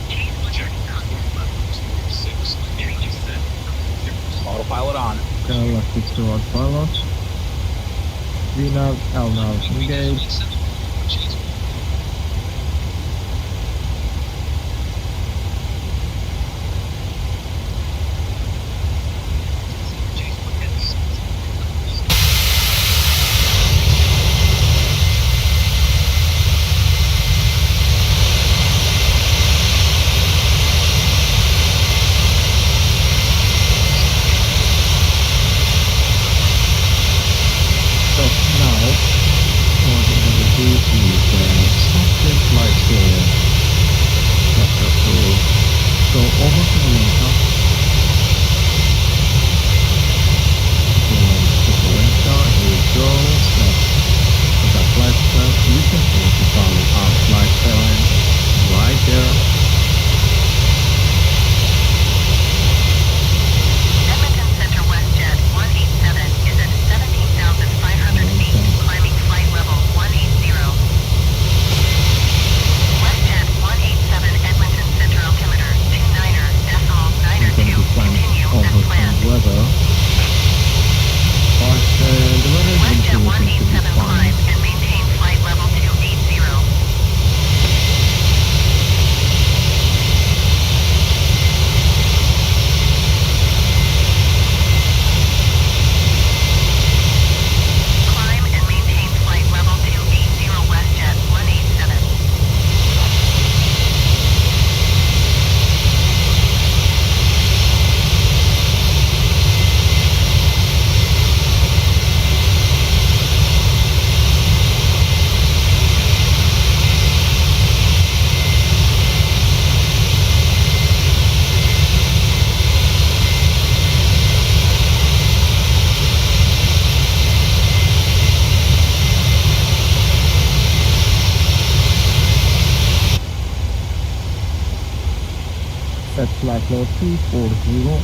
Chase 1 Heavy contact level 260. Autopilot on. Galactic to autopilot. VNAV, LNAV engaged. Set flight level 240.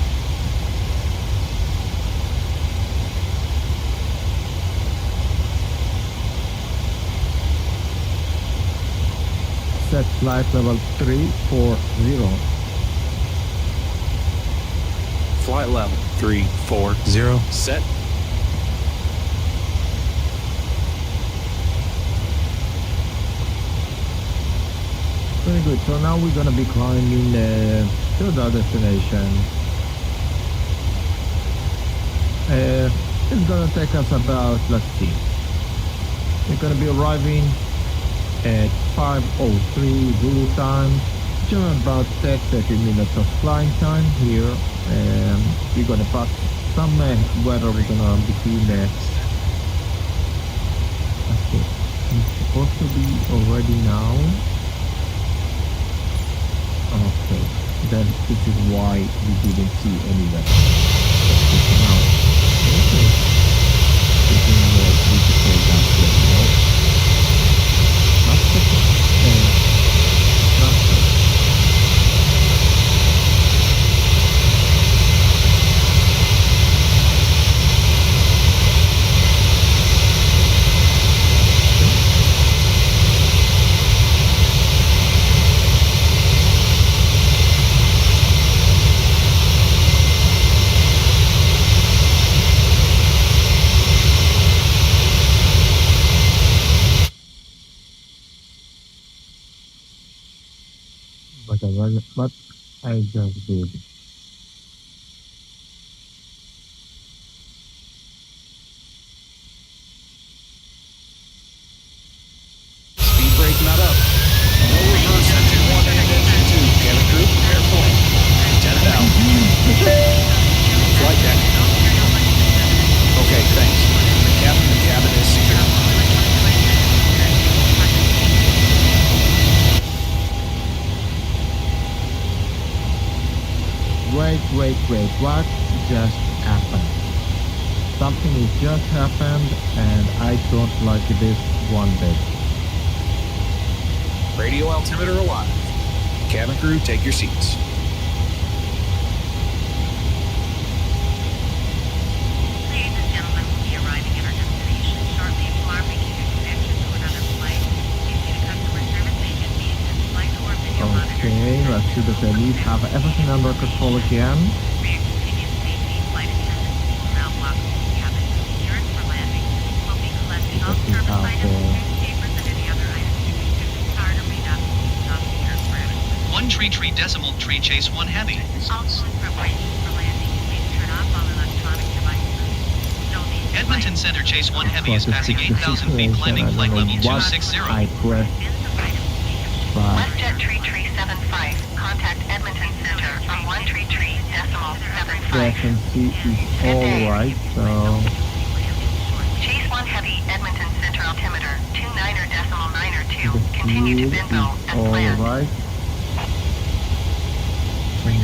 Set flight level 340. Flight level 340. Set. Very good. So now we're gonna be climbing to the destination. It's gonna take us about, let's see. We're gonna be arriving at 5:03 Zulu time. Just about 30 minutes of flying time here. We're gonna pass some weather. We're gonna between let's see. It's supposed to be already now. Okay, then this is why we didn't see any weather. Now, okay. Taking more beautiful downstairs, you know. Not the But I just did. Speed brake not up. No reverse, engine 1 and engine 2. Cabin crew, prepare for landing. 10 it out. Flight deck. Okay, thanks. Captain, the cabin is secure. Wait, what just happened? Something has just happened and I don't like this one bit. Radio altimeter alive. Cabin crew, take your seats. Ladies and gentlemen, we'll be arriving at our destination shortly. If you are making a connection to another flight, please see the customer service agent meeting this flight or video monitor. Okay, let's see that I need have everything under control again. For your continued safety, flight attendants will now block the cabin to secure it for landing. We'll be collecting all service items, newspapers, and any other items you need to discard or may not be used off the aircraft. 133 Chase 1 Heavy. Also, in preparation for landing, please turn off all electronic devices. Know these Edmonton Center Chase 1 Heavy is passing 8,000 feet, climbing flight level 260. I pressed WestJet 3375, contact Edmonton Center from 133.75. frequency is alright, so Chase 1 Heavy, Edmonton Center altimeter 29.92. Continue to Binville as planned. alright. I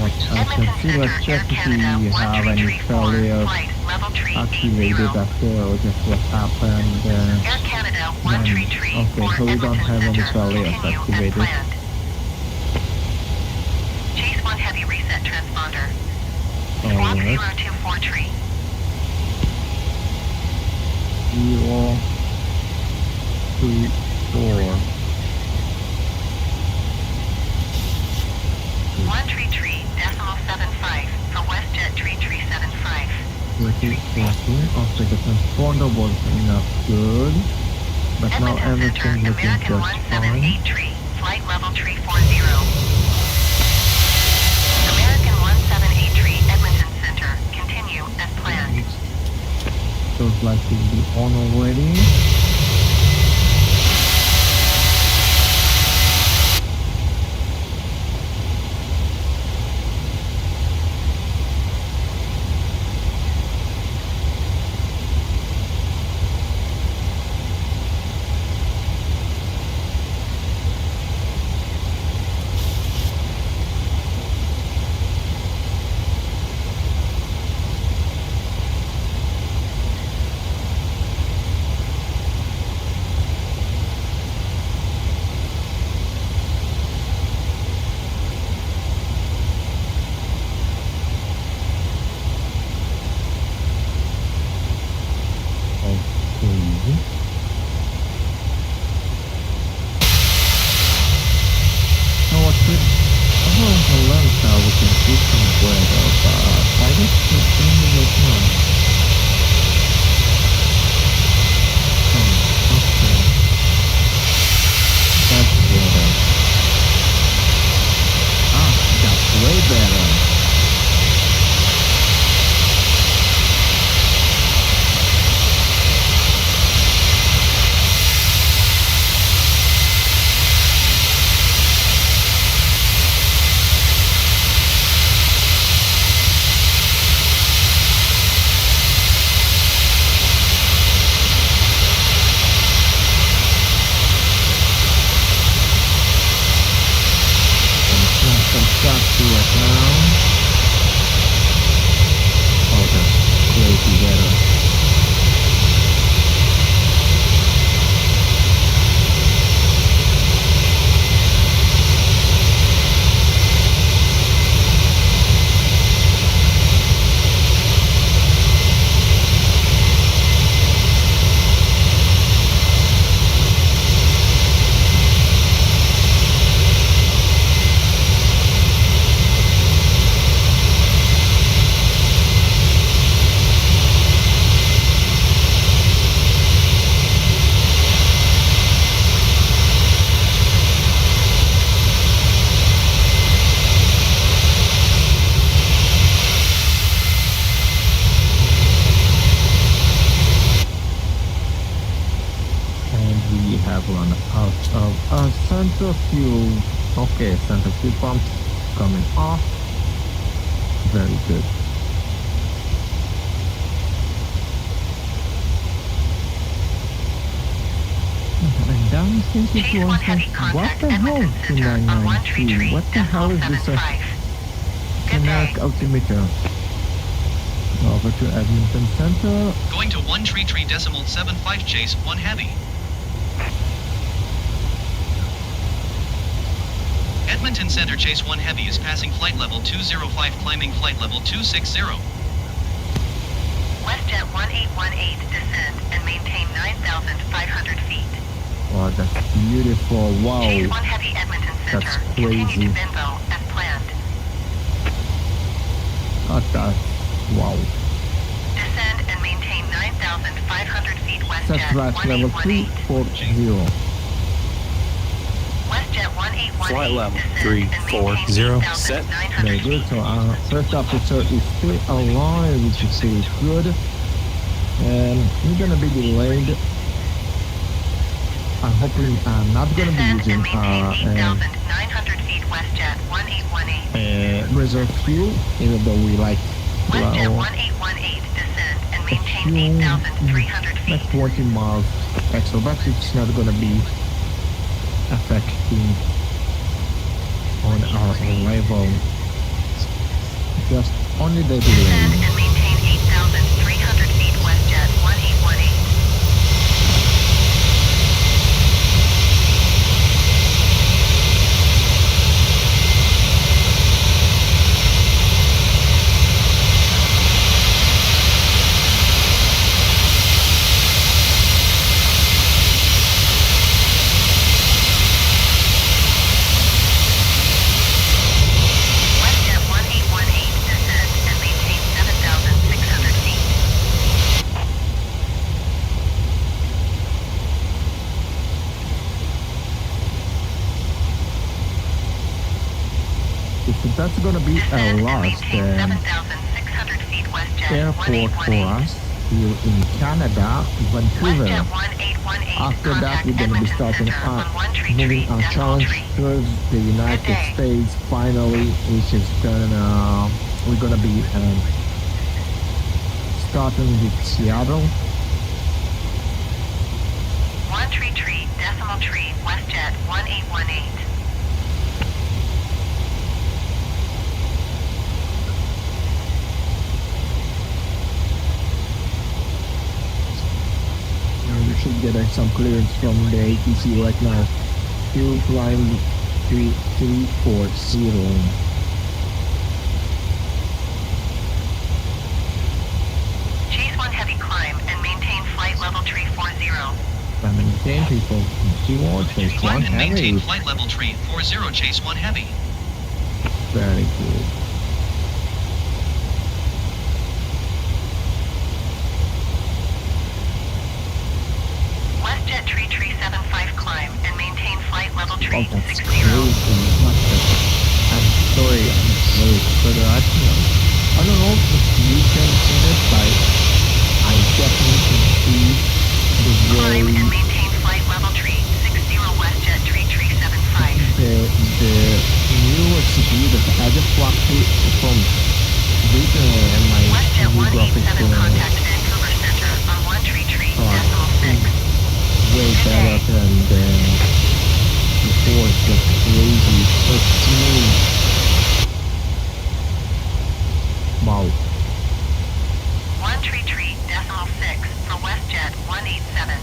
can see, let's check if we have any failures activated after just what happened. Air Canada 133 Okay, so we don't have any failures activated. Chase 1 Heavy reset transponder. Squawk Alright. 0243. 0, 3, 4. 133.75 for WestJet 3375. Also the transponder was not good, but now Edmonton Center, everything looking American just fine. 1783, flight level 340. American 1783, Edmonton Center, continue as planned. Feels like it'll be on already. center fuel. Okay, center fuel pumps coming off. Very good. And down since it was what the hell? 2992. What the hell is this? Generic altimeter. Over to Edmonton Center. Going to 133.75 chase 1 heavy. Edmonton Center chase 1 heavy is passing flight level 205, climbing flight level 260. WestJet 1818 descend and maintain 9,500 feet. Wow, that's beautiful. Wow. Chase 1 heavy Edmonton Center. That's Continue crazy. to Benbow as planned. That. Wow. Descend and maintain 9,500 feet Set WestJet right level 1818. 340. WestJet 1818 Flight level descend and maintain 340. Set. 8,900 Very good. So first officer is still alive, which is really good. And we're gonna be delayed. I'm hoping I'm not gonna be Descend using and maintain 8,900 feet WestJet 1818. reserve fuel, even though we like WestJet well, 1818 descend and maintain 8,300 feet. like 20 miles extra, but it's not gonna be affecting on our arrival. Just only the Descend delay. and maintain 8,300 feet WestJet 1818. WestJet 1818 descend and maintain 7,600 feet. If that's gonna be a Descend and last maintain 7,600 feet WestJet airport for 1818. us here in Canada, Vancouver. WestJet 1818 After that, contact we're gonna be Edmonton starting Center on up, 133 moving our decimal challenge tree. towards the United day. States. Finally, which is gonna we're gonna be starting with Seattle. 133 decimal tree WestJet 1818. We should get some clearance from the ATC right now. Fuel climb 3340. Chase 1 heavy climb and maintain flight level tree 40. And maintain people. See what? Chase Climb one and maintain heavy. flight level tree 40 chase 1 heavy. Very good. WestJet tree 375 climb and maintain flight level Oh, tree that's 60. crazy. I'm sorry for that. I don't know if you can see it, but I definitely can see the Climb and way maintain flight level tree 60 WestJet tree 375. the new CPU that I just swapped from my WestJet new graphics 187 contact Vancouver Center on 133 decimal 6. way better than before. It's just crazy, so smooth. Wow. 133 decimal 6 for WestJet 187.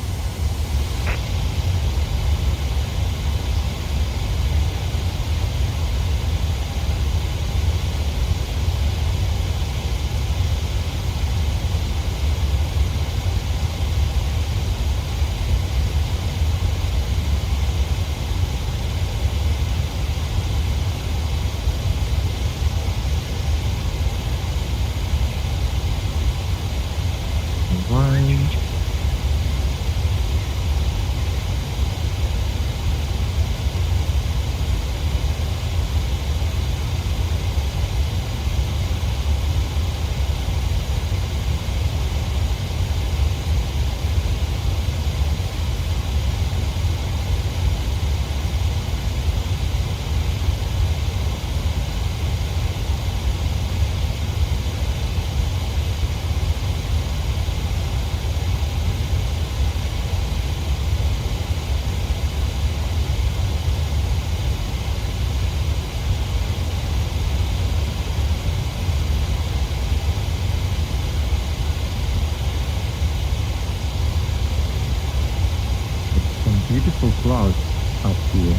clouds up here.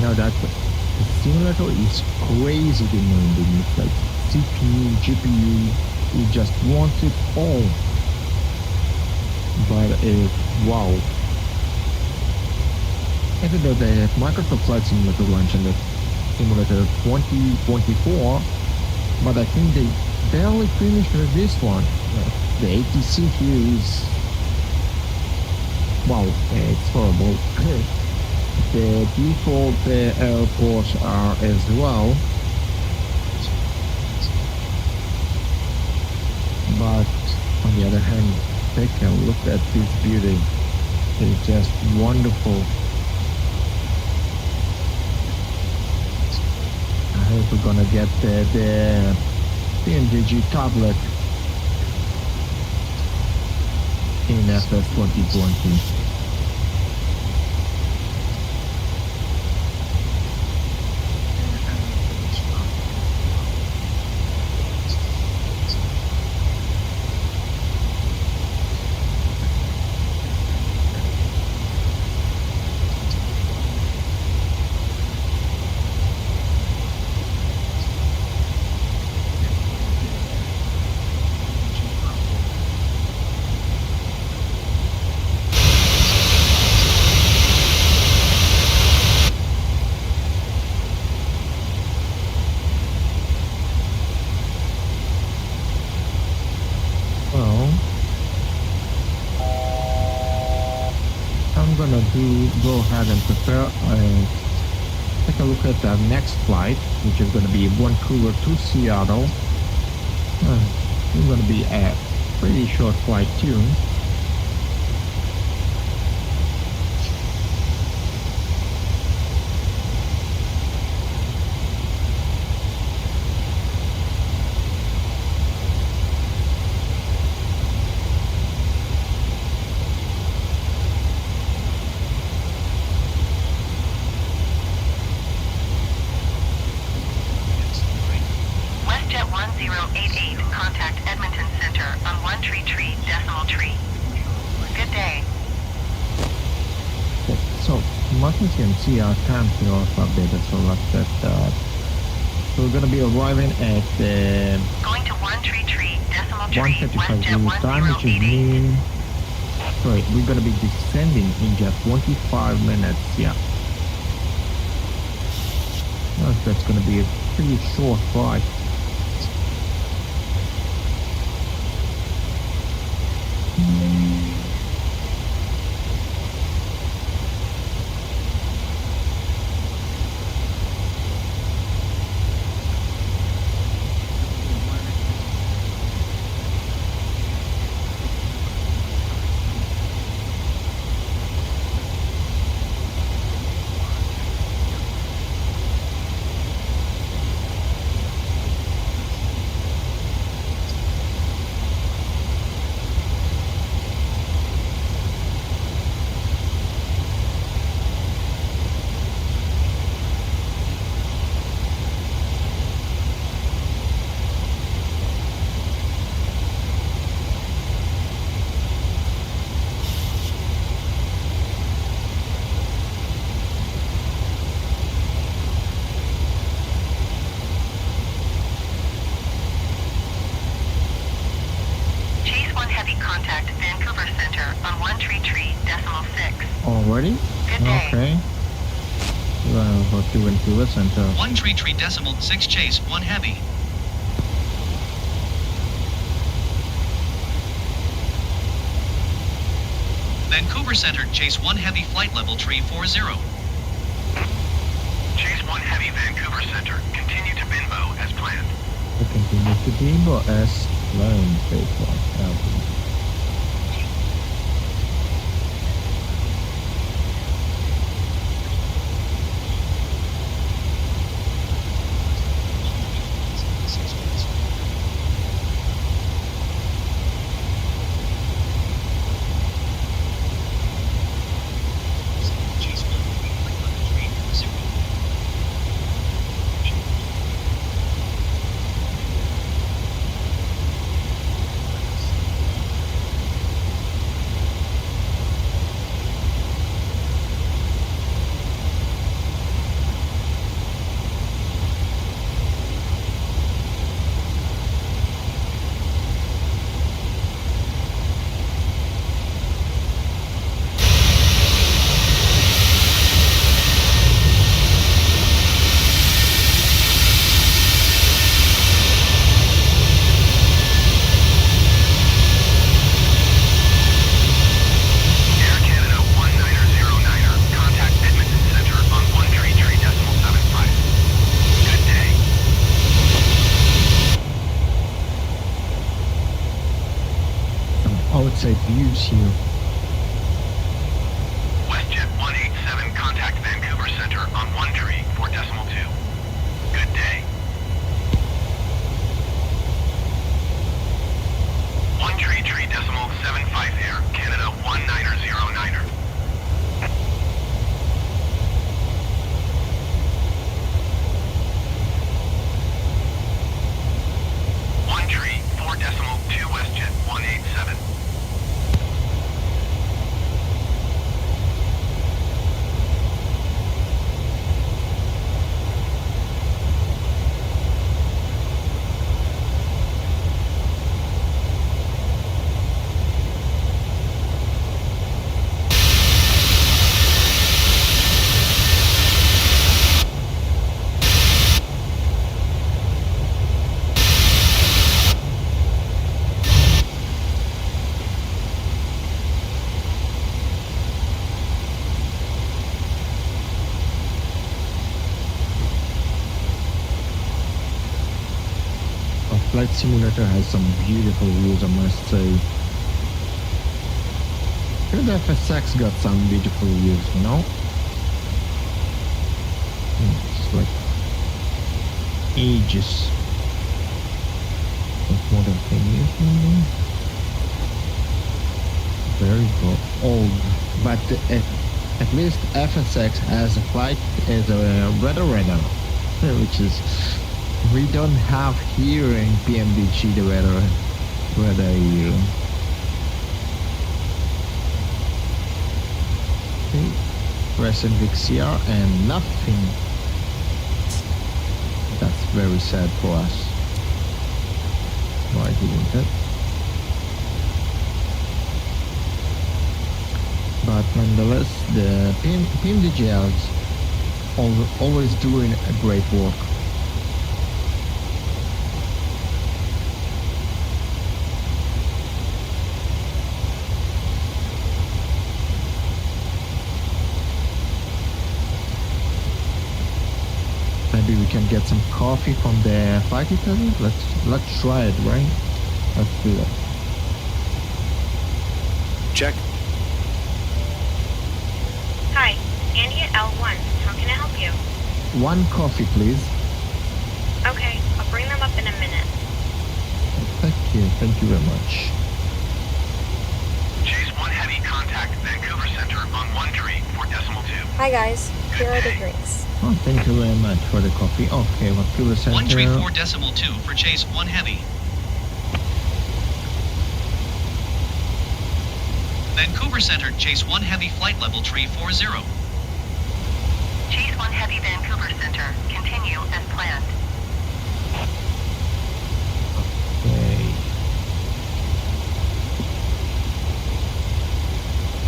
Now that the simulator is crazy demanding. It's like CPU, GPU, you just want it all. But wow. Even though the Microsoft Flight Simulator launched in the Simulator 2024, but I think they barely finished with this one. The ATC here is, wow, it's horrible. The default airports are as well, but on the other hand, take a look at this beauty. It's just wonderful. I hope we're gonna get the Pmdg tablet in FS 2020. Go ahead and prepare take a look at the next flight, which is going to be Vancouver to Seattle. It's going to be a pretty short flight too. You can see our time here also updated, so so we're gonna be arriving at going to 135 zero time, which is mean. Sorry, we're gonna be descending in just 25 minutes. Yeah, that's gonna be a pretty short flight. Contact Vancouver Center on 133.6. Already? Good day. Okay. Well, go to Vancouver Center. 133.6 Chase, 1 Heavy. Vancouver Center, Chase 1 Heavy, flight level 340. Chase 1 Heavy, Vancouver Center. Continue to Binbo as planned. Continue to Binbo as planned. Baseball. outside views here. WestJet 187, contact Vancouver Center on 134.2. Good day. 133.75 Air, Canada 1909er. One tree, 4.2 WestJet 187. Flight Simulator has some beautiful views, I must say. Even the FSX got some beautiful views, you know? It's like ages. Like more than 10 years maybe? Very old. But at least FSX has a flight as a weather radar, which is we don't have here in Pmdg the weather here. Okay, present VXCR and nothing. That's very sad for us. Why didn't it? But nonetheless, the Pmdg is always doing a great work. Maybe we can get some coffee from the flight attendant. Let's try it, right? Let's do that. Check. Hi, Andy at L1. How can I help you? One coffee, please. Okay, I'll bring them up in a minute. Thank you very much. Chase 1 Heavy, contact Vancouver Center on 134.2. Hi guys, here are the drinks. Oh, thank you very much for the coffee. Okay, Vancouver Center. 134.2 for Chase 1 Heavy. Vancouver Center, Chase 1 Heavy, flight level tree 40. Chase 1 Heavy, Vancouver Center. Continue as planned. Okay.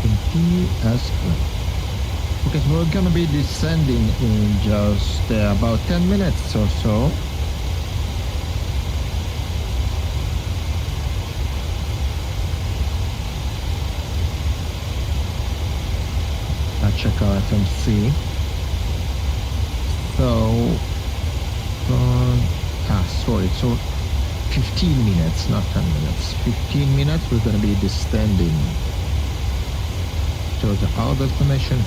Continue as planned. Okay, so we're gonna be descending in just about 10 minutes or so. Let's check our FMC. So, so 15 minutes, not 10 minutes. 15 minutes, we're gonna be descending towards our destination.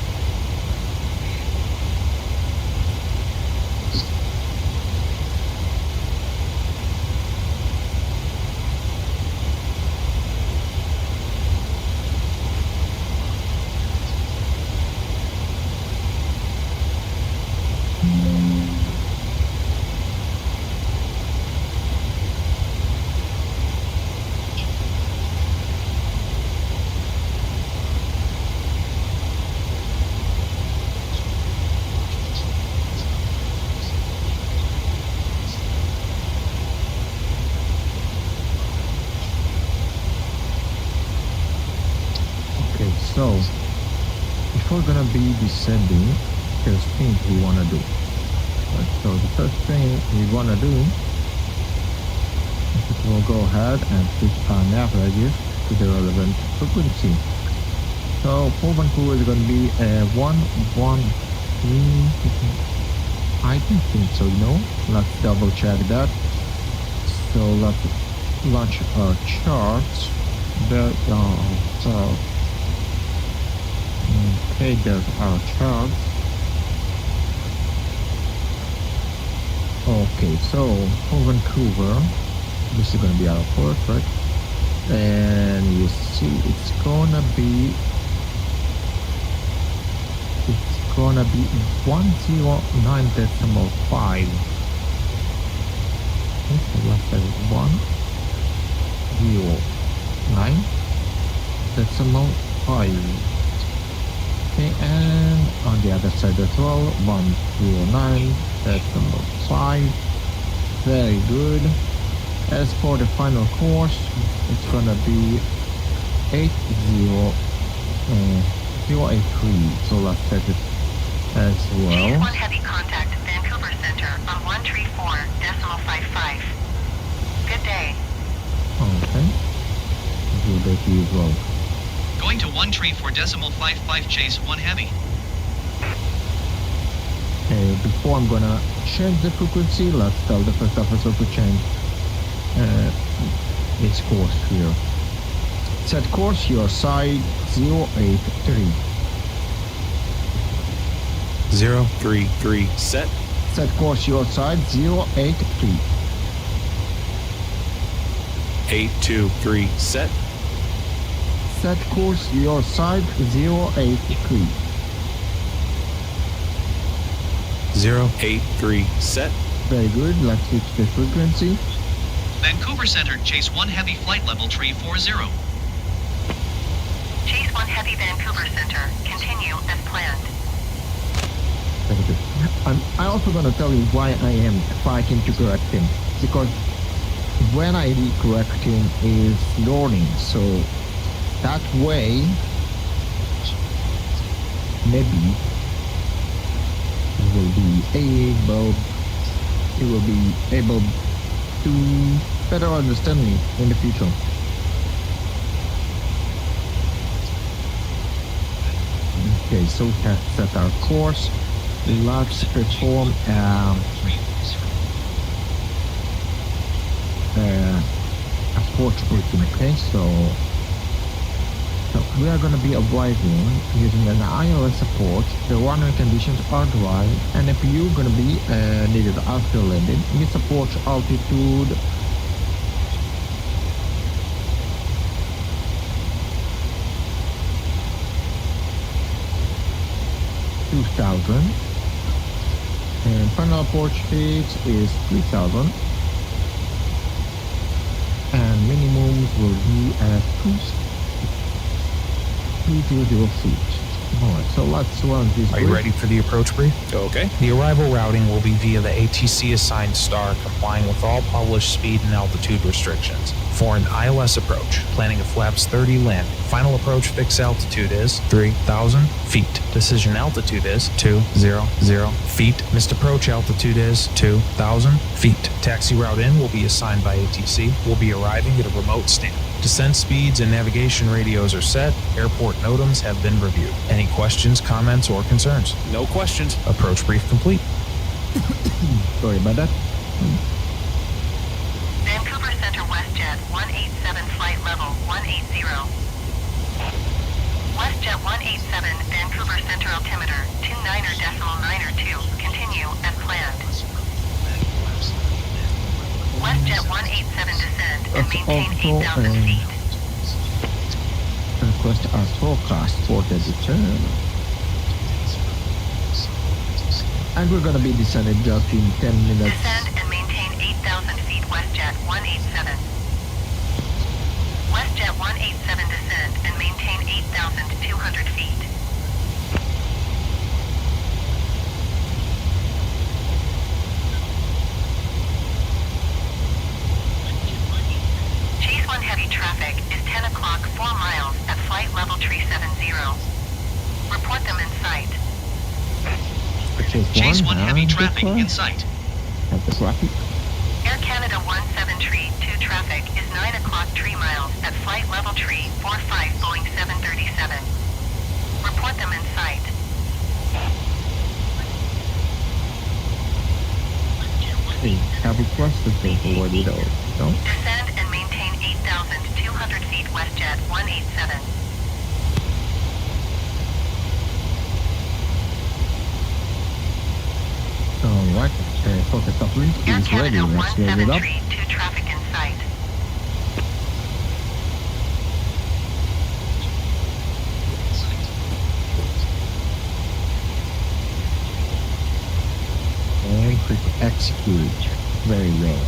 So, if we're gonna be descending, there's things we wanna do. So the first thing we wanna do is we'll go ahead and switch our nav radius to the relevant frequency. So for Vancouver is gonna be 113. I don't think so, no. Let's double check that. So let's launch our charts. There so okay, there's our chart. Okay, so for Vancouver, this is gonna be our port, right? And you see it's gonna be 109.5. Okay, so left side is 109.5. Okay, and on the other side as well, 109.5. Very good. As for the final course, it's gonna be 80083. So let's set it as well. Chase 1 Heavy contact Vancouver Center on 134.55. Good day. Okay. Good day to you as well. Going to 134.55 Chase 1 Heavy. Before I'm gonna change the frequency, let's tell the first officer to change its course here. Set course your side 083. 033 set. Set course your side 083. 823 set. Set course your side 083. 083 set. Very good. Let's switch the frequency. Vancouver Center, Chase 1 Heavy flight level 340. Chase 1 Heavy Vancouver Center. Continue as planned. Very good. I'm also gonna tell you why I am fighting to correct him. Because when I correct him is learning, so that way maybe he will be able to better understand me in the future. Okay, so we have set our course. Let's perform approach briefing. Okay, so we are going to be arriving using an ILS approach. The runway conditions are dry, and if you're going to be needed after landing, miss approach altitude 2,000, and final approach speed is 3,000, and minimums will be at 200 feet. Alright, so let's run this. Are you ready for the approach brief? Okay. The arrival routing will be via the ATC assigned star, complying with all published speed and altitude restrictions. For an ILS approach, planning a flaps 30 landing. Final approach fixed altitude is 3,000 feet. Decision altitude is 200 feet. Missed approach altitude is 2,000 feet. Taxi route in will be assigned by ATC. We'll be arriving at a remote stand. Descent speeds and navigation radios are set. Airport NOTAMs have been reviewed. Any questions, comments, or concerns? No questions. Approach brief complete. Sorry about that. Vancouver Center WestJet 187 flight level 180. WestJet 187 Vancouver Center altimeter 29.92. Continue as planned. WestJet 187 descend and maintain 8,000 feet. Request our forecast for the return. And we're gonna be descending just in 10 minutes. Descend and maintain 8,000 feet WestJet 187. WestJet 187 descend and maintain 8,200 feet. Chase 1 heavy traffic is 10 o'clock 4 miles at flight level 370. Report them in sight. Chase 1 heavy traffic in sight. Have the traffic. Air Canada 172 traffic is 9 o'clock 3 miles at flight level 345 Boeing 737. Report them in sight. Have requested those already though, no? Descend and maintain 8,200 feet WestJet 187. Alright, pocket uplink Air is ready. Canada Let's load it up. 173, 2 traffic in sight. And click execute. Very well.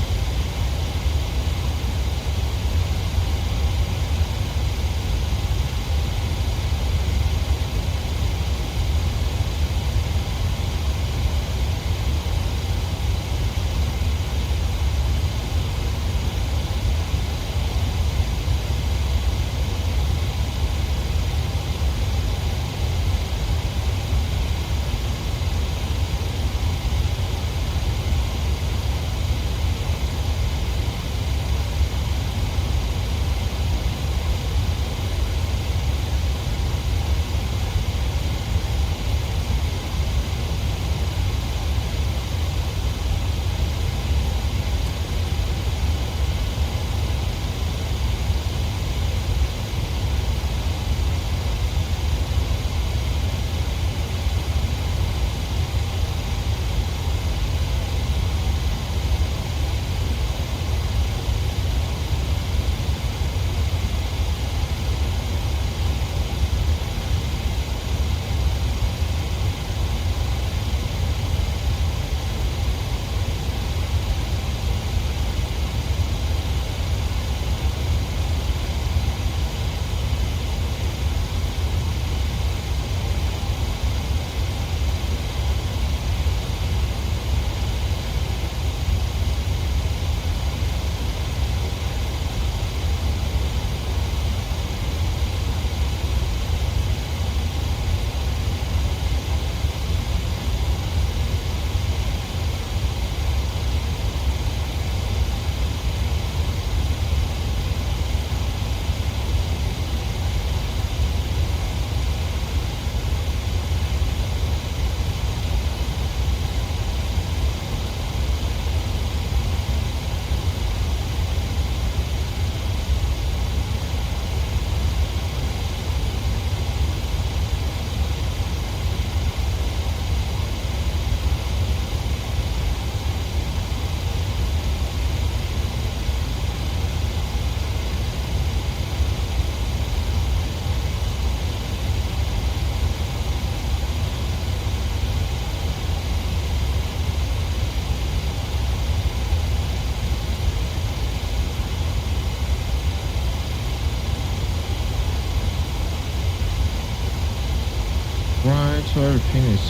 Right, so everything is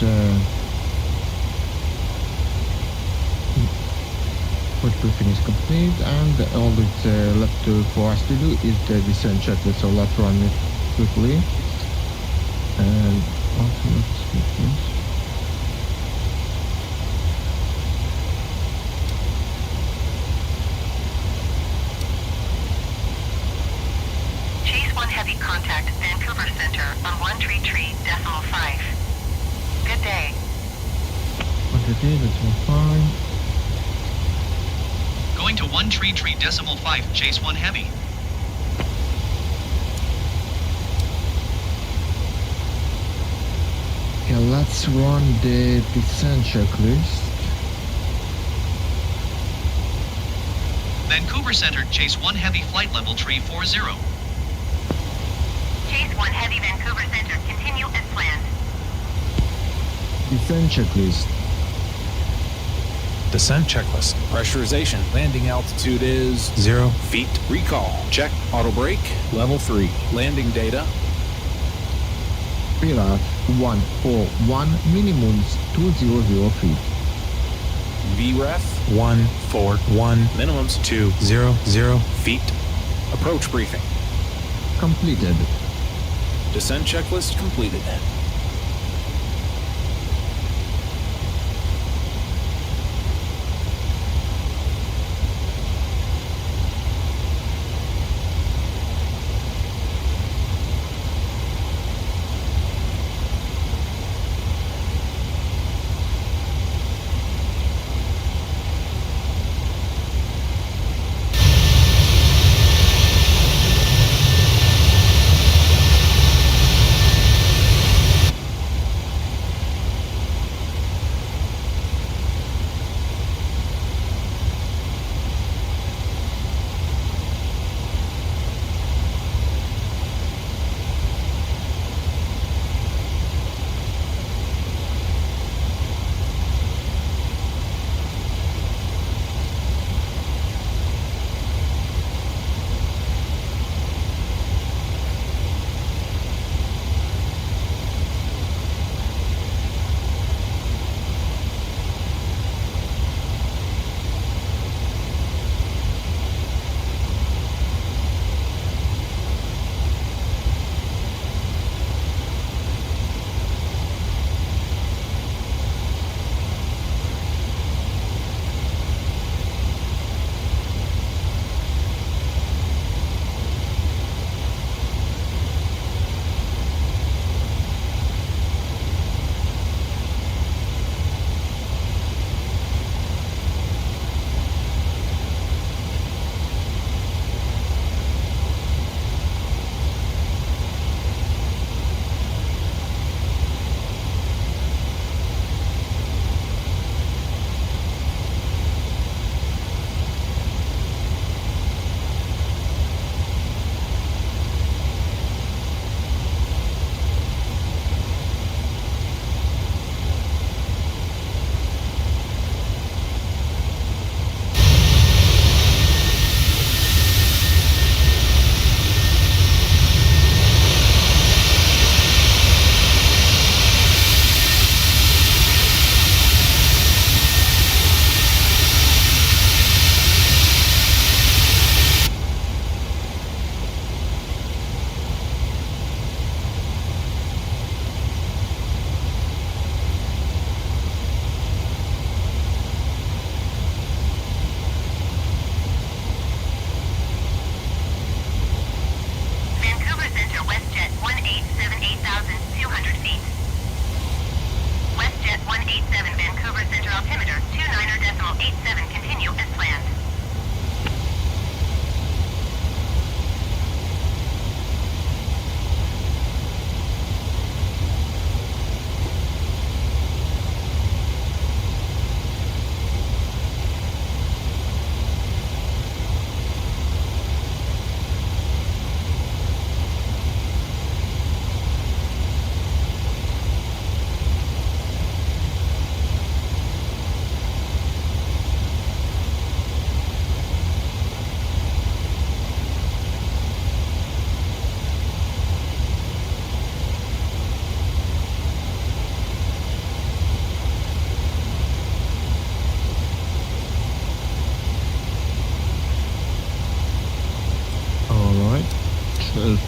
first briefing is complete, and all that's left for us to do is the descent checklist. So let's run it quickly. And also let's see this. Chase 1 Heavy contact Vancouver Center on 133.5. Good day. Okay, that's all fine. Going to 133.5, Chase 1 Heavy. Okay, let's run the descent checklist. Vancouver Center, Chase 1 Heavy, flight level 340. Chase 1 Heavy Vancouver Center, continue as planned. Descent checklist. Descent checklist. Pressurization. Landing altitude is 0 feet. Recall. Check. Auto brake. Level 3. Landing data. VRAF 141, minimums 200 feet. VREF 141, minimums 200 feet. Approach briefing. Completed. Descent checklist completed. 187 Vancouver Center altimeter 29.87, continue as planned.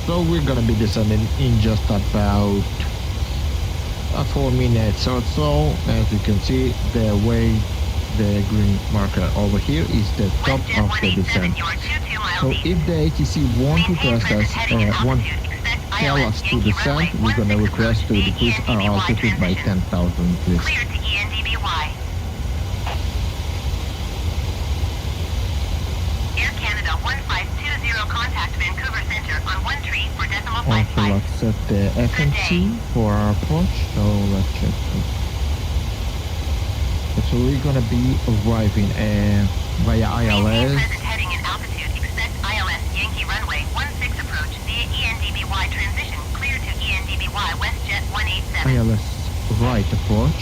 So we're gonna be descending in just about 4 minutes or so. As you can see, the way the green marker over here is the top of the descent. So if the ATC want to test us, want tell us to descend, we're gonna request to decrease our altitude by 10,000 feet. Clear to ENDBY. Air Canada 1520, contact Vancouver Center on 13 for decimal Also, 55. let's set the FNC for our approach. So let's check. So we're gonna be arriving via ILS. Present heading and altitude. Expect ILS Yankee runway 16 approach via ENDBY transition. Clear to ENDBY WestJet 187. ILS right approach.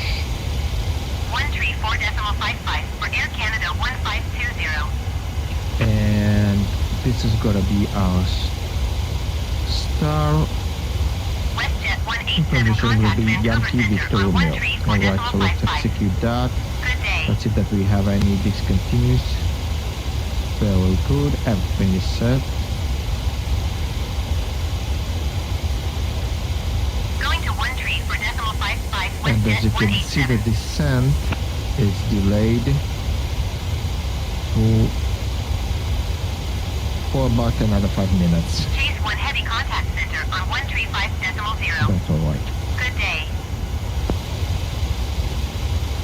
134.55 for Air Canada 1520. And this is gonna be our star WestJet 187 information will contact be Vancouver Yankee Center Victor on Romeo. 13 Alright, so let's execute that. Good day. Let's see that we have any discontinuous. Very good, everything is set. Going to 13 for decimal 55 And as you WestJet can see, the 187. descent is delayed for about another 5 minutes. Chase 1 heavy contact center on 135.0. That's alright. Good day.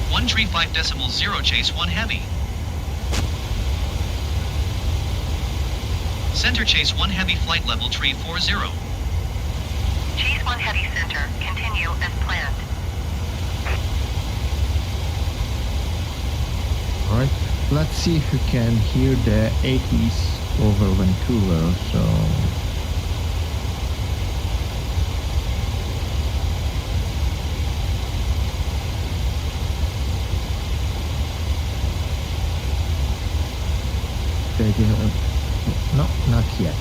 135.0 Chase 1 heavy. Center Chase 1 heavy flight level 340. Chase 1 heavy center, continue as planned. Alright, let's see if we can hear the 80s over Vancouver. So no, not yet.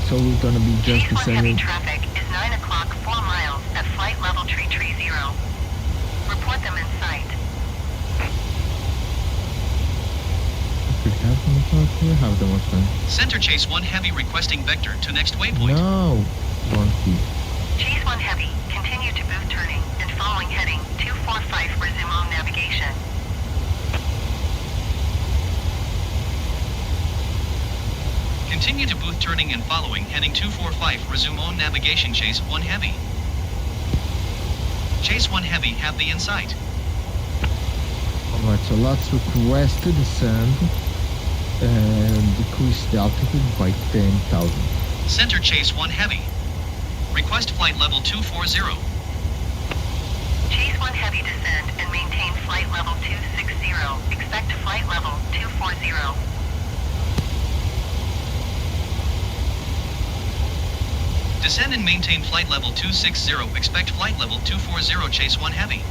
So we're gonna be just Chase 1 heavy descending. traffic is 9 o'clock 4 miles at flight level 330. Report them in sight. We have them okay? Have them okay. Center Chase 1 Heavy requesting vector to next waypoint. No, monkey. Chase 1 Heavy, continue to booth turning and following heading 245 resume on navigation. Continue to booth turning and following heading 245 resume on navigation Chase 1 Heavy. Chase 1 Heavy have the in sight. Alright, so let's request to descend and decrease the altitude by 10,000. Center Chase 1 Heavy. Request flight level 240. Chase 1 Heavy descend and maintain flight level 260. Expect flight level 240. Descend and maintain flight level 260. Expect flight level 240 Chase 1 Heavy.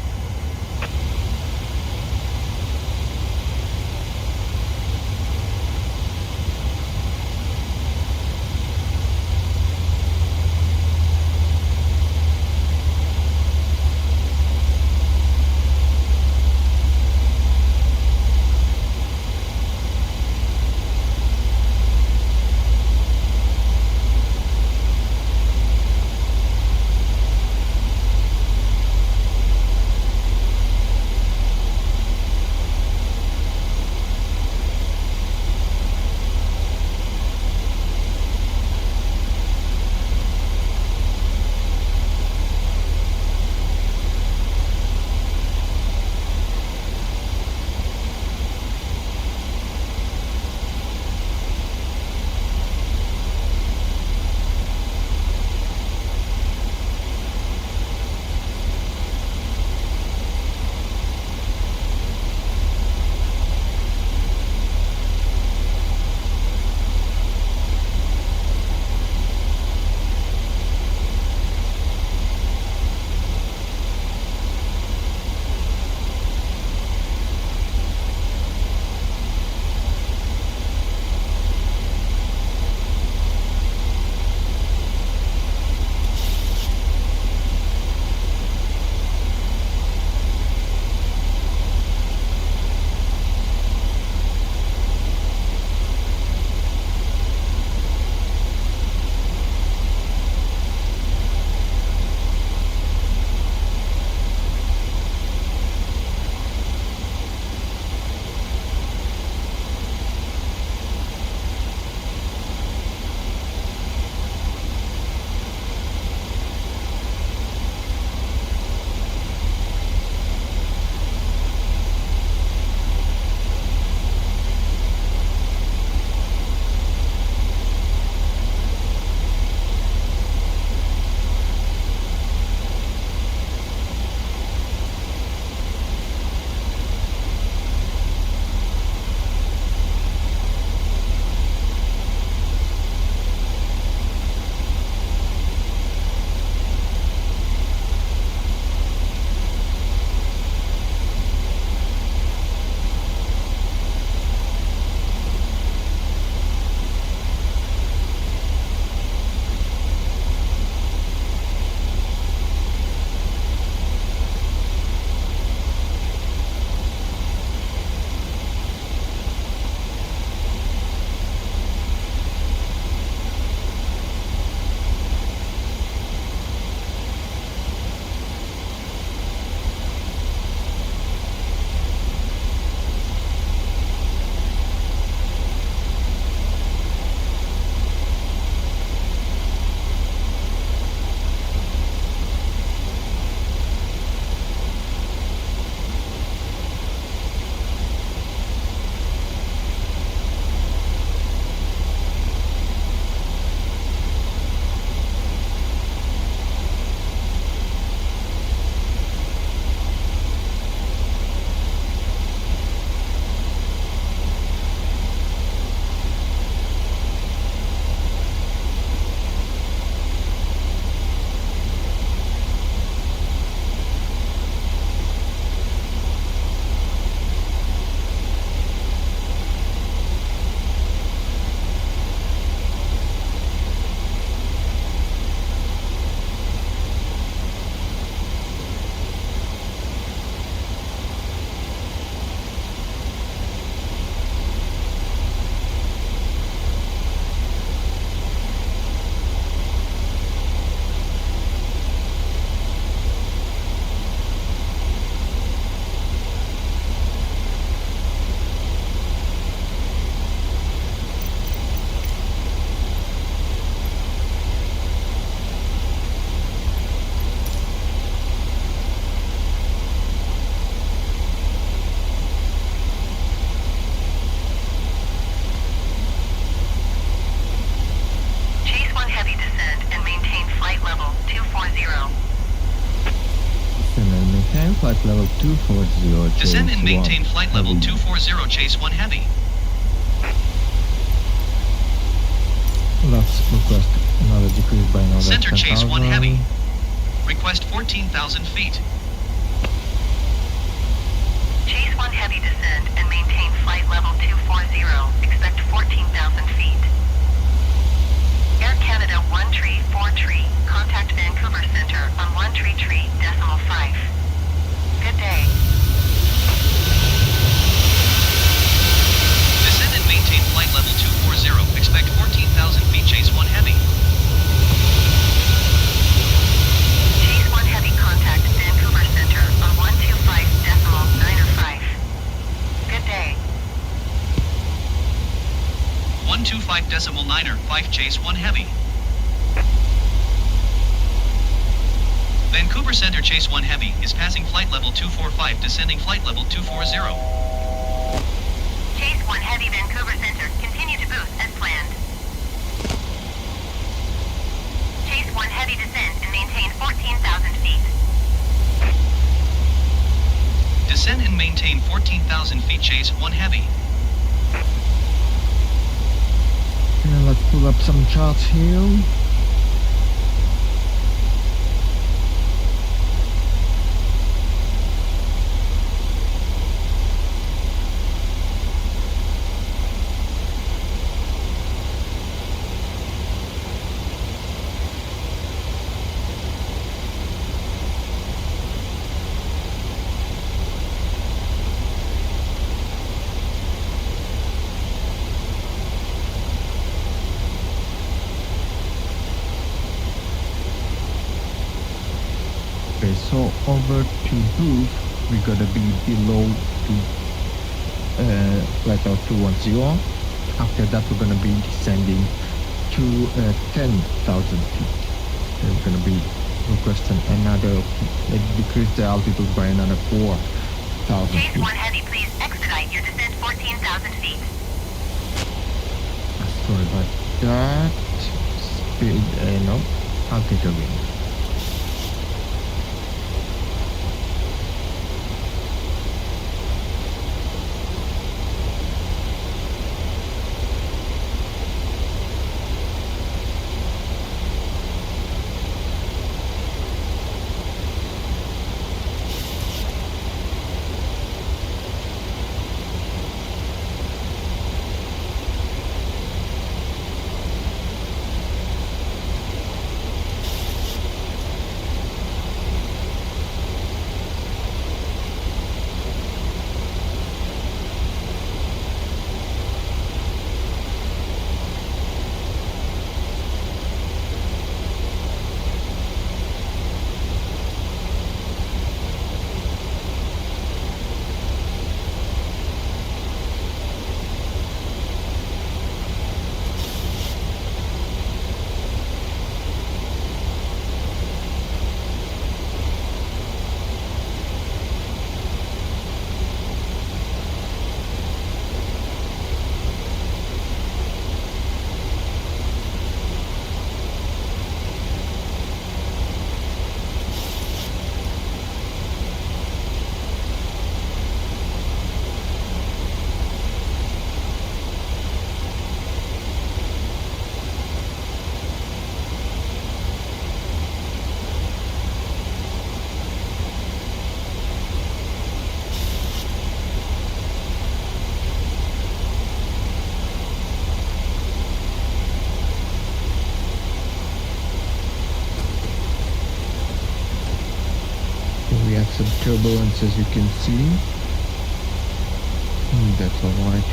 maintain flight level 240. Descend and Chase maintain 1 flight level heavy. 240, Chase 1 Heavy. Let's request another decrease by another Center 10,000. Chase 1 Heavy. Request 14,000 feet. Chase 1 Heavy descend and maintain flight level 240. Expect 14,000 feet. Air Canada 134 contact Vancouver Center on 133.5. Good day. Descend and maintain flight level 240. Expect 14,000 feet, Chase 1 Heavy. Chase 1 Heavy contact Vancouver Center on 125.95. Good day. 125.95, Chase 1 Heavy. Vancouver Center Chase 1 Heavy is passing flight level 245, descending flight level 240. Chase 1 Heavy Vancouver Center, continue to boost as planned. Chase 1 Heavy descend and maintain 14,000 feet. Descend and maintain 14,000 feet, Chase 1 Heavy. Okay, let's pull up some charts here. Okay, so over to booth, we're gonna be below flight level 210. After that, we're gonna be descending to 10,000 feet. And we're gonna be requesting another, decrease the altitude by another 4,000 Chase feet. 1 Heavy, please expedite your descent 14,000 feet. Sorry about that. Speed, no, I'll take a wing. We have some turbulence, as you can see. That's alright.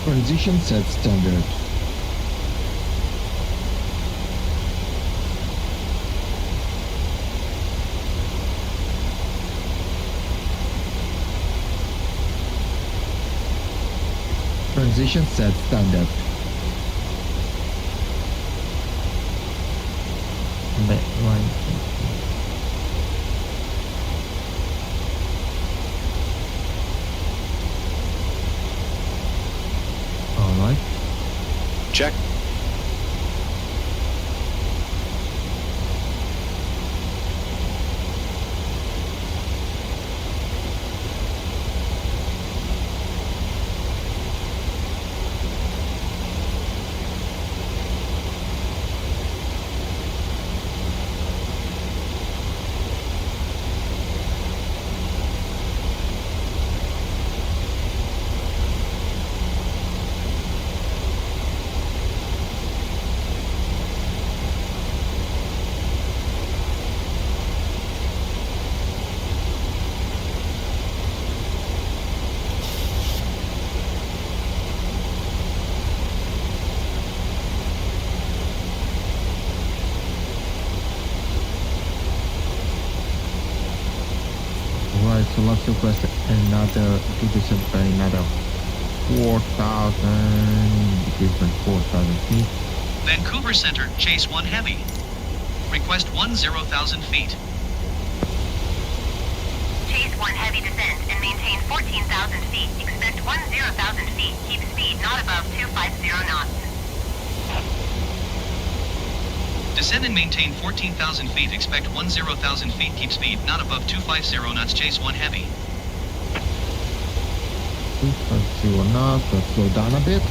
Transition set standard. Transition set standard. Alright. Check. Right, so let's request another decreasement by another 4,000, decreasement 4,000 feet. Vancouver Center, chase 1 heavy. Request 10,000 feet. Chase 1 heavy descent and maintain 14,000 feet. Expect 10,000 feet. Keep speed not above 250 knots. Descend and maintain 14,000 feet. Expect 10,000 feet. Keep speed not above 250 knots. Chase 1 heavy. 250 knots, let's slow down a bit.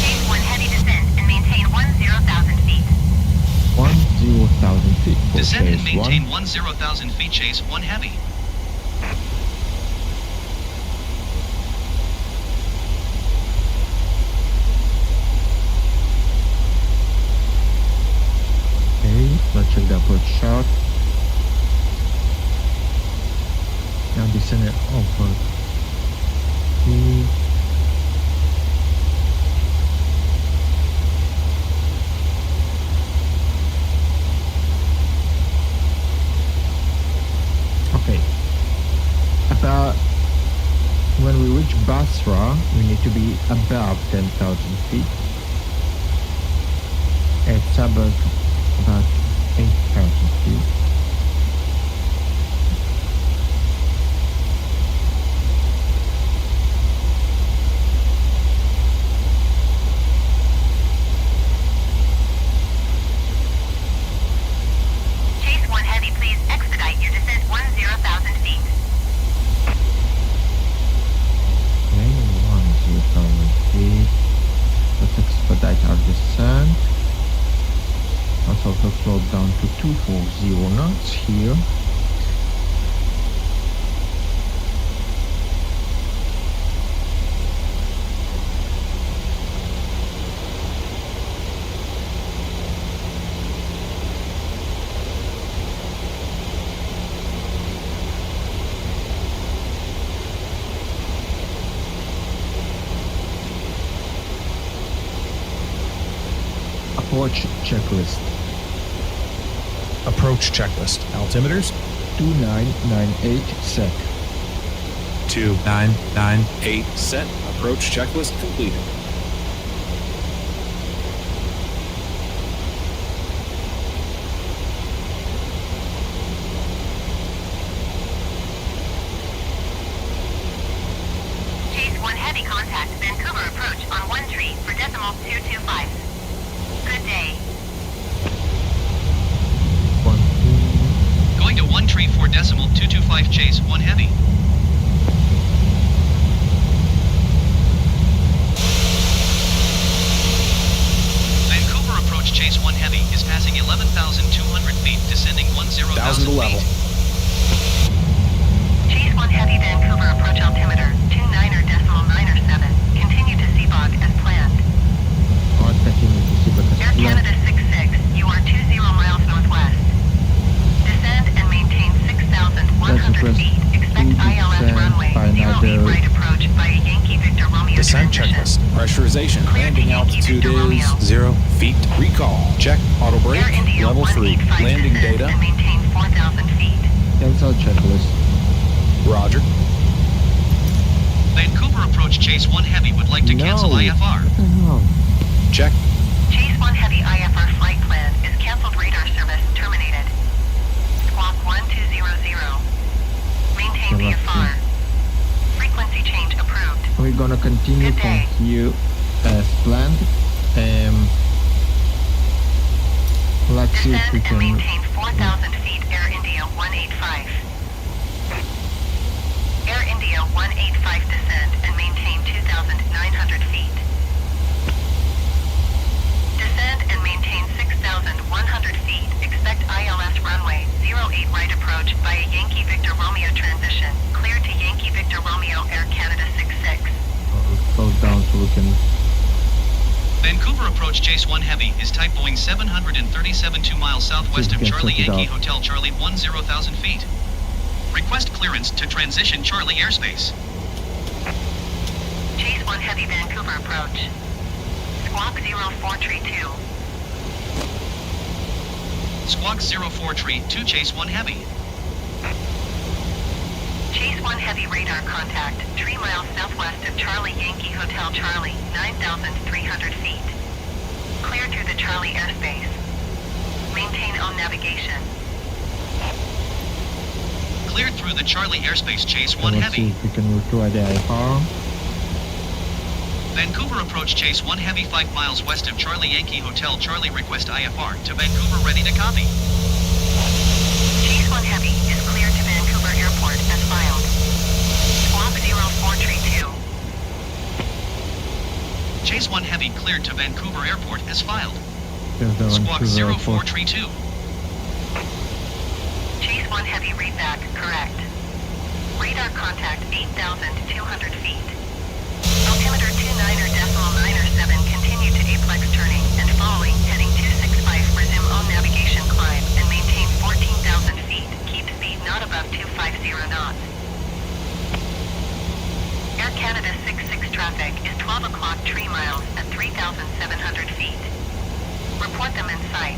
Chase 1 heavy descent and maintain 10,000 feet. 10,000 feet. for Descend and phase maintain 1. 10,000 feet. Chase 1 heavy. Okay, let's check the approach chart. Now descend it over. Okay. About when we reach Basra, we need to be above 10,000 feet. At Cyvr, about 8,000 feet. Chase 1 heavy, please expedite your descent 10,000 feet. Okay, 10,000 feet. Let's expedite our descent. Let's also slow down to 240 knots here. Approach checklist. Approach checklist. Altimeters? 2998 set. 2998 set. Approach checklist completed. Chase 1 heavy, contact Vancouver approach on 1 tree for decimal 225. Good day. Going to 1 tree 4 decimal 225. Chase 1 heavy. Descent checklist. Pressurization. Landing altitude is 0 feet. Recall. Check. Auto brake. Level 3. Landing data. And maintain 4,000 feet. Cancel checklist. Roger. Vancouver approach Chase 1 Heavy would like to cancel IFR. Check. Chase 1 Heavy IFR flight plan is canceled. Radar service terminated. Squawk 1200. Maintain VFR. Frequency change approved. We're gonna continue Good from day. here as planned. Let's see if we Descend and can. maintain 4,000 feet. Air India 185. Air India 185 descend and maintain 2,900 feet. Descend and maintain 6,100 feet. Expect ILS runway 08 right approach via Yankee Victor Romeo transition. Clear to Yankee Victor Romeo Air Canada 66. Slow down so we can. Vancouver approach Chase 1 Heavy is type Boeing 737 2 miles southwest of Just Charlie check it Yankee out. Hotel Charlie 10,000 feet. Request clearance to transition Charlie airspace. Chase 1 Heavy Vancouver approach. Squawk 0432. Squawk 0432 Chase 1 Heavy. Chase 1 Heavy radar contact 3 miles southwest of Charlie Yankee Hotel Charlie, 9,300 feet. Clear through the Charlie airspace. Maintain on navigation. Cleared through the Charlie airspace Chase 1 Let's see Heavy. if we can retry the IFR. Vancouver approach Chase 1 Heavy 5 miles west of Charlie Yankee Hotel Charlie request IFR to Vancouver ready to copy. Chase 1 Heavy is cleared to Vancouver Airport as filed. Squawk 0432. Chase 1 Heavy cleared to Vancouver Airport as filed. There's the Squawk Vancouver Airport. 0432. Chase 1 Heavy readback correct. Radar contact 8,200 feet. Altimeter 29.97 continue to aplex turning and following heading 265 resume on navigation climb and maintain 14,000 feet. Keep speed not above 250 knots. Air Canada 66 traffic is 12 o'clock 3 miles at 3,700 feet. Report them in sight.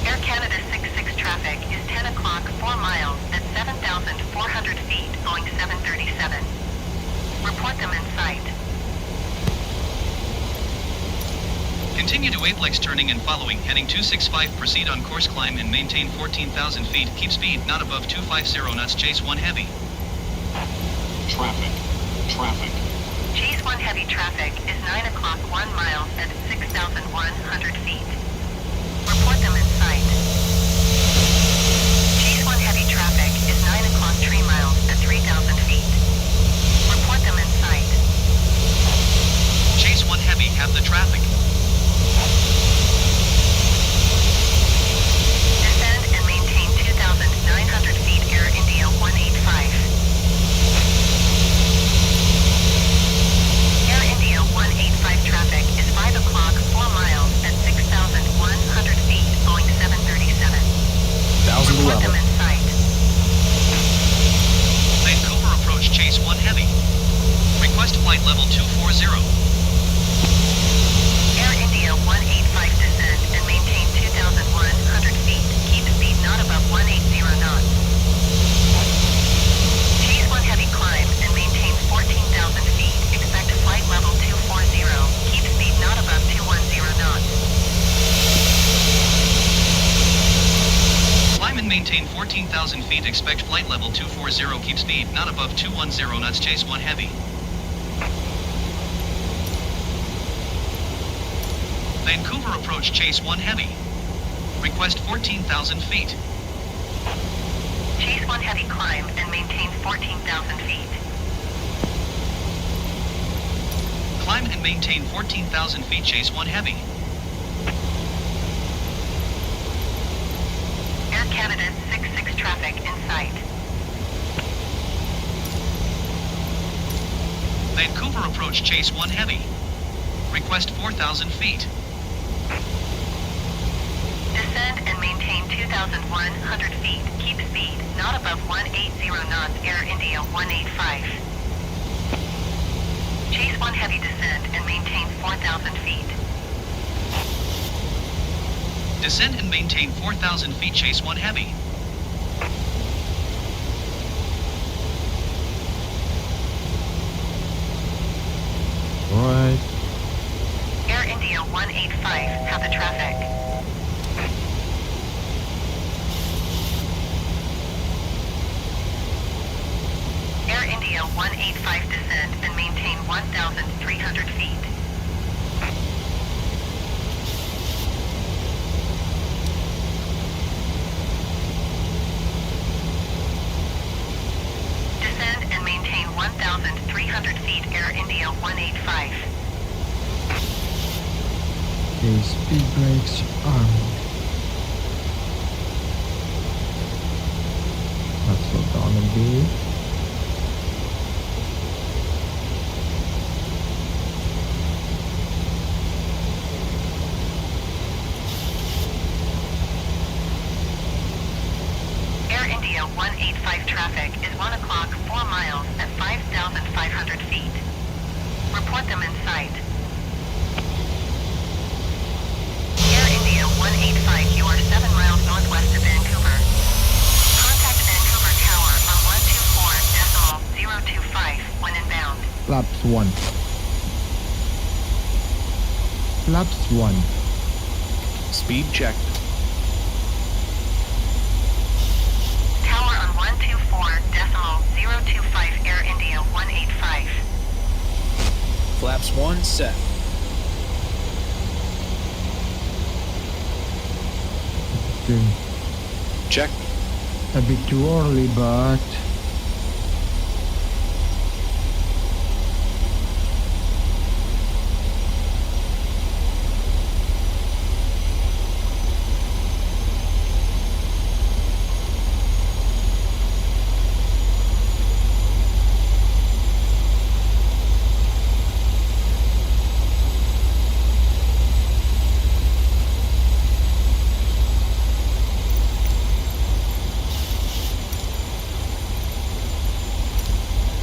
Air Canada 66 traffic is 10 o'clock 4 miles at 7,400 feet going 737. Report them in sight. Continue to aplex turning and following heading 265 proceed on course climb and maintain 14,000 feet. Keep speed not above 250 knots. Chase 1 Heavy. Traffic. Chase 1 Heavy traffic is 9 o'clock 1 mile at 6,100 feet. Report them in sight. Chase 1 Heavy traffic is 9 o'clock 3 miles at 3,000 feet. Report them in sight. Chase 1 Heavy have the traffic. Descend and maintain 2,900 feet. Air India 185. Air India 185 traffic is 5 o'clock 4 miles at 6,100 feet going 737. 1,000 to Report them level. in sight. Vancouver approach Chase 1 Heavy. Request flight level 240. Air India 185 descend and maintain 2,100 feet. Keep speed not above 180 knots. Chase 1 Heavy climb and maintain 14,000 feet. Expect flight level 240. Keep speed not above 210 knots. Climb and maintain 14,000 feet. Expect flight level 240. Keep speed not above 210 knots. Chase 1 Heavy. Vancouver approach Chase 1 Heavy. Request 14,000 feet. Chase 1 Heavy climb and maintain 14,000 feet. Climb and maintain 14,000 feet. Chase 1 Heavy. Air Canada 66 traffic in sight. Vancouver approach Chase 1 Heavy. Request 4,000 feet. Descend and maintain 2,100 feet. Keep speed not above 180 knots. Air India 185. 1 Heavy descend and maintain 4,000 feet. Descend and maintain 4,000 feet, Chase 1 Heavy. Right. Air India 185, have the traffic. Air India 185 descend and maintain 1,300 feet. Descend and maintain 1,300 feet, Air India 185. Okay, speed brakes on. Let's slow down a bit. Air India 185 traffic is 1 o'clock 4 miles at 5,500 feet. Report them in sight. Air India 185, you are 7 miles northwest of Vancouver. Contact Vancouver Tower on 124.025 when inbound. Flaps 1. Flaps 1. Speed checked. Tower on 124.025 Air India 185. Flaps 1 set. Okay. Check. A bit too early, but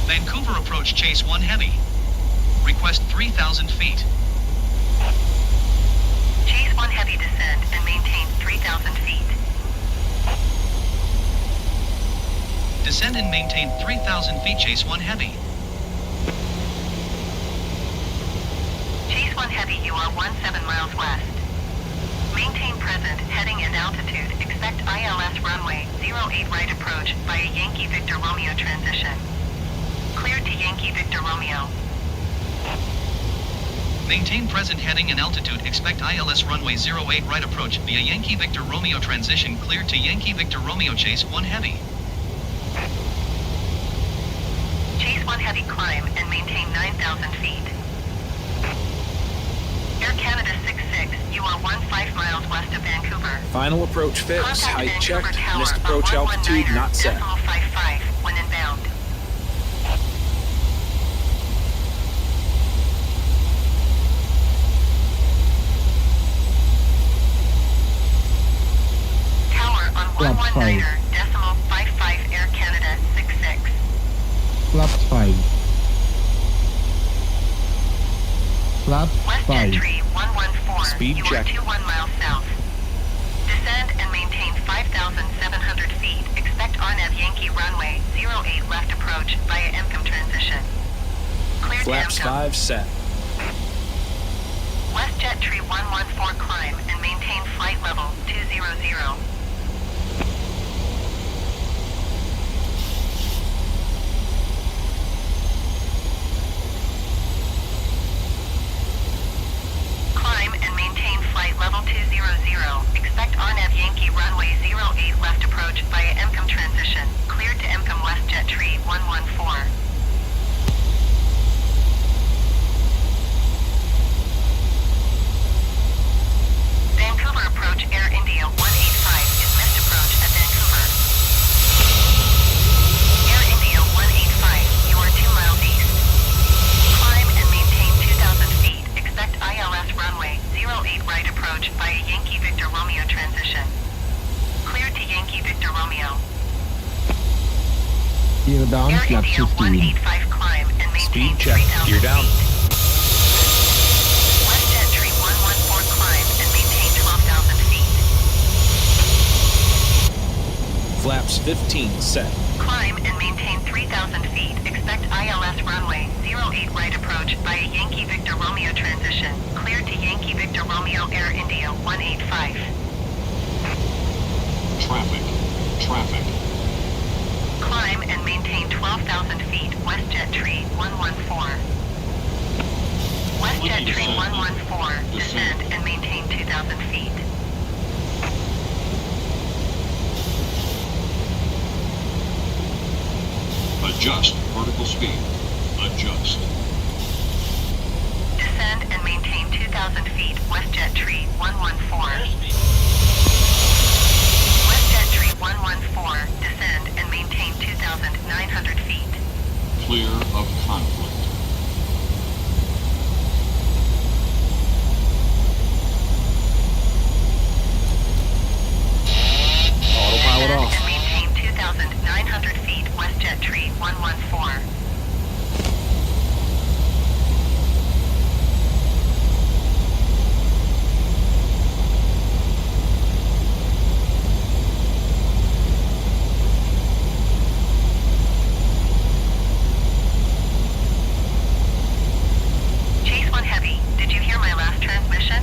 Vancouver approach, Chase 1 Heavy. Request 3,000 feet. Chase 1 Heavy descend and maintain 3,000 feet. Descend and maintain 3,000 feet, Chase 1 Heavy. Chase 1 Heavy, you are 17 miles west. Maintain present heading and altitude. Expect ILS runway 08 right approach via Yankee Victor Romeo transition. Cleared to Yankee Victor Romeo. Maintain present heading and altitude. Expect ILS runway 08 right approach via Yankee Victor Romeo transition. Cleared to Yankee Victor Romeo, Chase 1 Heavy. Chase 1 Heavy climb and maintain 9,000 feet. Air Canada 66, you are 15 miles west of Vancouver. Final approach fix. Contact Height Vancouver checked. Tower Missed on approach altitude not set. 119.55 when inbound. Tower on Flaps 5. 119.55 Air Canada 66. Flaps 5. Flaps WestJet 5. tree 114. Speed you check. are 21 miles south. Descend and maintain 5,700 feet. Expect RNAV Yankee runway 08 left approach via MCOM transition. Clear Flaps to MCOM. 5 set. WestJet tree 114 climb and maintain flight level 200. Climb and maintain flight level 200. Expect RNAV Yankee runway 08 left approach via MCOM transition. Cleared to MCOM WestJet tree 114. Vancouver approach Air India 185 is missed approach at Vancouver. Air India 185, you are 2 miles east. Climb and maintain 2,000 feet. Expect ILS runway 08 right approach via Yankee Victor Romeo transition. Cleared to Yankee Victor Romeo. Gear down, Air flaps India 15. 185 climb and maintain Speed check. 3,000 Gear down. feet. Flaps 15 set. Climb and maintain 3,000 feet. Expect ILS runway 08 right approach via Yankee Victor Romeo transition. Clear to Yankee Victor Romeo Air India 185. Traffic. Traffic. Climb and maintain 12,000 feet. WestJet Tree 114. WestJet Tree 114. Descend and maintain 2,000 feet. Adjust vertical speed. Adjust. Descend and maintain 2,000 feet. WestJet Tree 114. WestJet Tree 114. Descend and maintain 2,900 feet. Clear of conflict. Autopilot off. And maintain 2,900 feet. WestJet Tree 114. Chase 1 Heavy, did you hear my last transmission?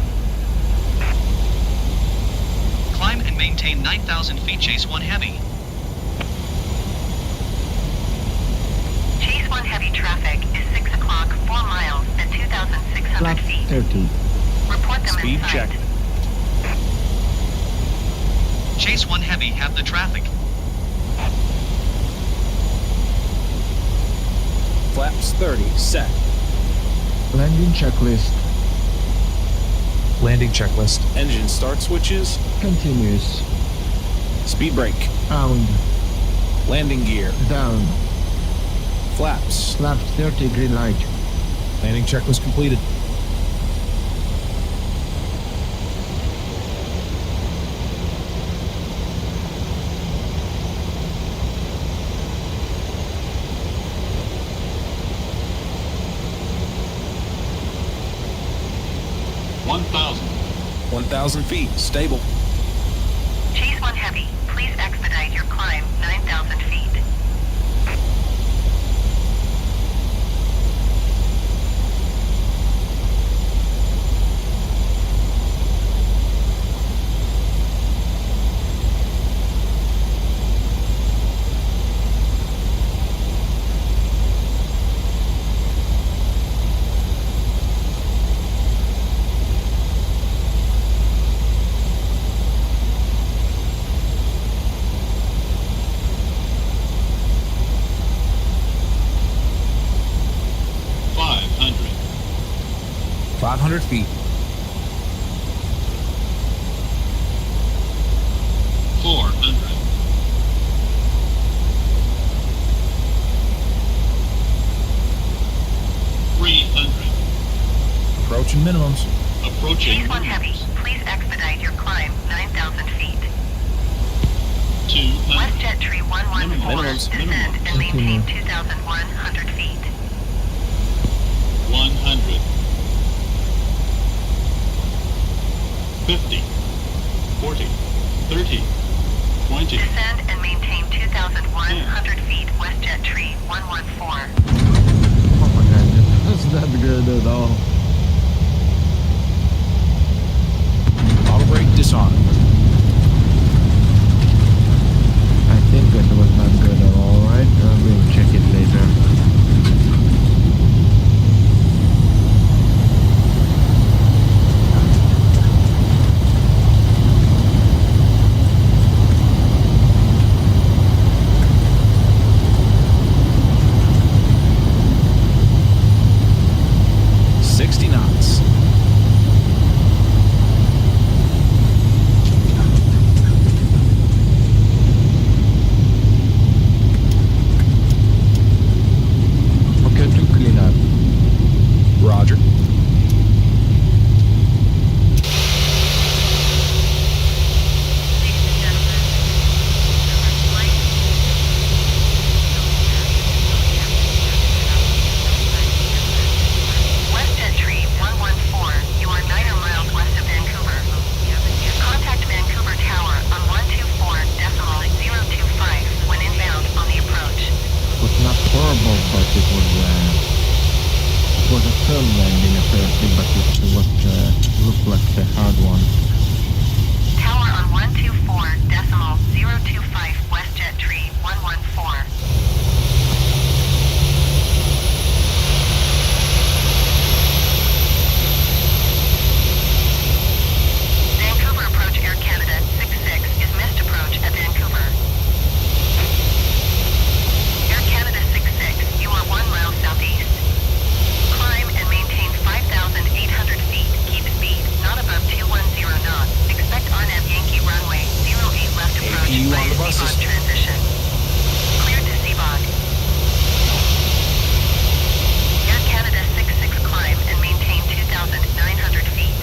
Climb and maintain 9,000 feet. Chase 1 Heavy. Chase 1 Heavy traffic is 6 o'clock, 4 miles at 2,600 Flap feet. 30. Report them Speed in sight. check. Chase 1 Heavy, have the traffic. Flaps 30 set. Landing checklist. Landing checklist. Engine start switches. Continuous. Speed brake. Down. Landing gear. Down. Flaps. Flap 30. Green light. Landing checklist completed. $1,000. 1,000 feet. Stable. Chase 1 Heavy, please expedite your climb 9,000 feet. $500. 500 feet. 400. 300. Approaching minimums. Approaching. Chase 1 Heavy, please expedite your climb 9,000 feet. 200. WestJet Tree 114, Minimums. descend and maintain 2,100 feet. 100. 50. 40. 30. 20. Descend and maintain 2,100 feet. WestJet Tree 114. Oh my god, that's not good at all. Auto brake disarmed. I think it was not good at all, right? We'll check it later. firm landing apparently, but it was looked like a hard one. Tower on 124.025 WestJet Tree 114. Vancouver approach Air Canada 66 is missed approach at Vancouver. Air Canada 66, you are 1 mile southeast. Climb and maintain 5,800 feet. Keep speed, not above 210 knots. Expect RNAV Yankee runway 08 left approach APU by on the buses. Seabog transition. Cleared to Seabog. Air Canada 66 climb and maintain 2,900 feet.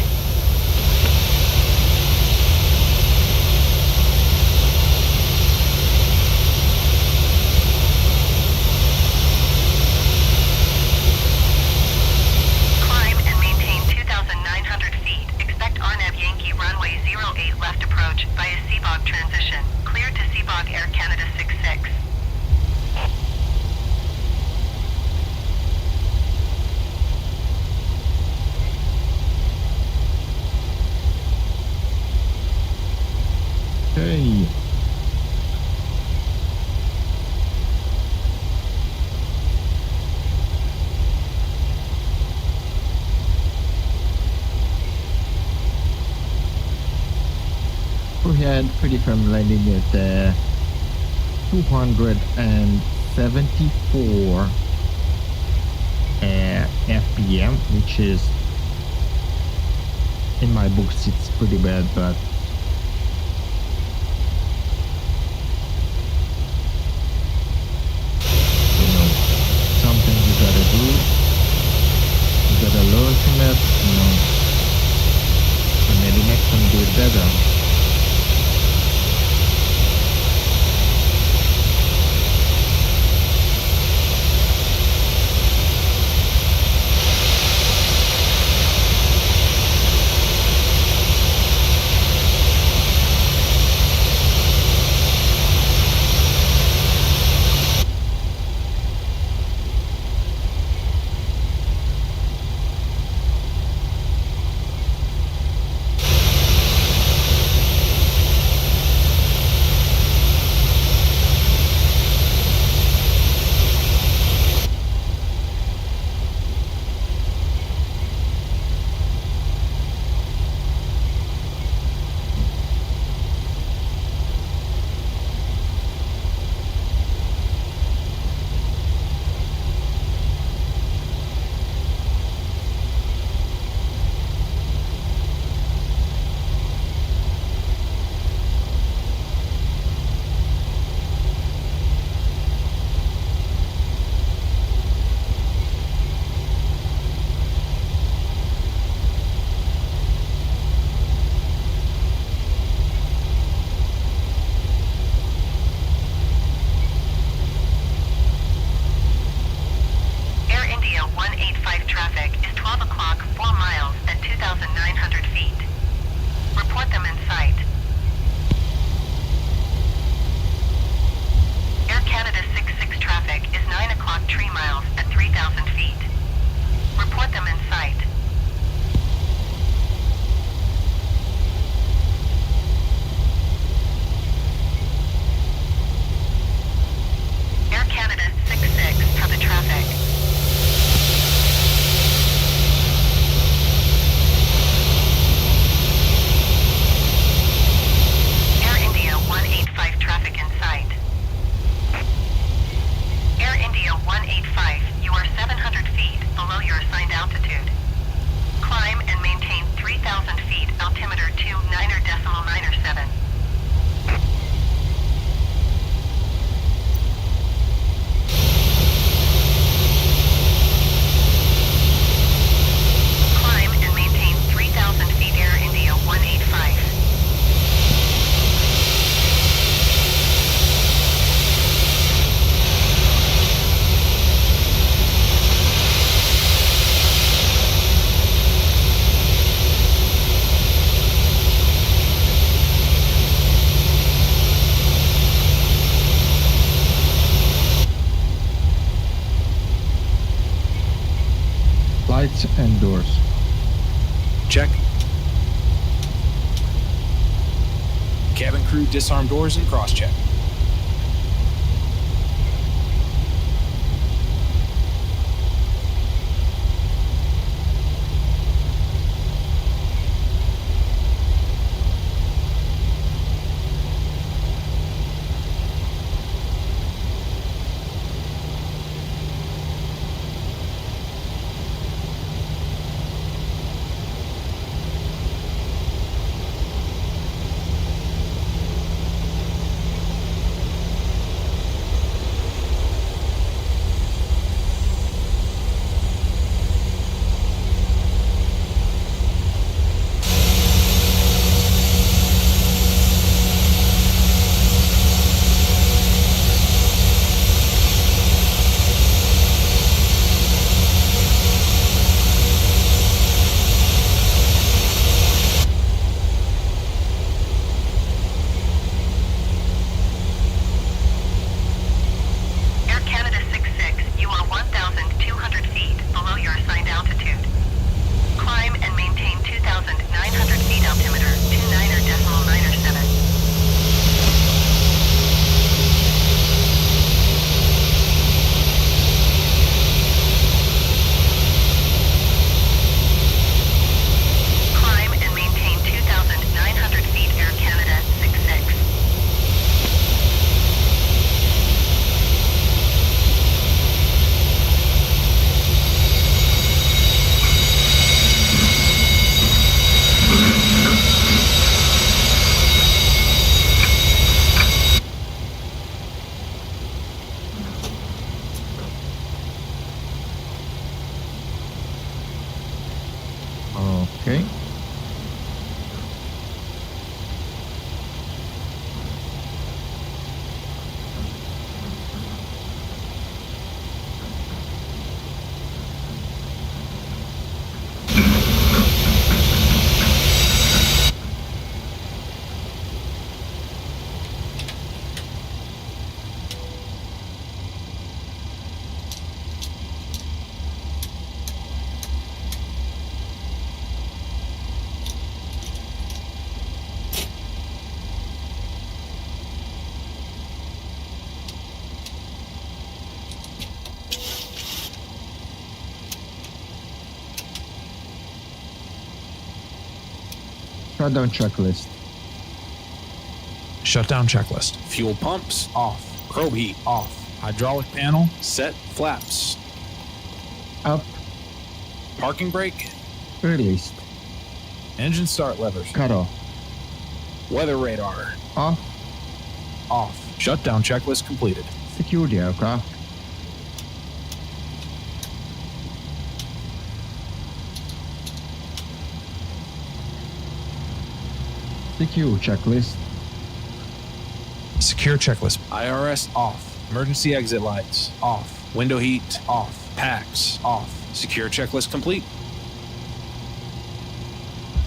Climb and maintain 2,900 feet. Expect RNAV Yankee runway 08 left approach via Seabog transition. Cleared to Seabog Air Canada 66. Okay. We had pretty firm landing at 274 FPM, which is, in my books, it's pretty bad, but you know, something you gotta do, you gotta learn from it, you know, and maybe next time do it better. Lights and doors. Check. Cabin crew disarm doors and cross-check. Okay. Shutdown checklist. Shutdown checklist. Fuel pumps off. Probe heat off. Hydraulic panel set. Flaps Up. Parking brake Released. engine start levers Cut off. weather radar Off. off. Shutdown checklist completed. Secure the aircraft. Secure checklist. Secure checklist. IRS off. Emergency exit lights off. Window heat off. Packs off. Secure checklist complete.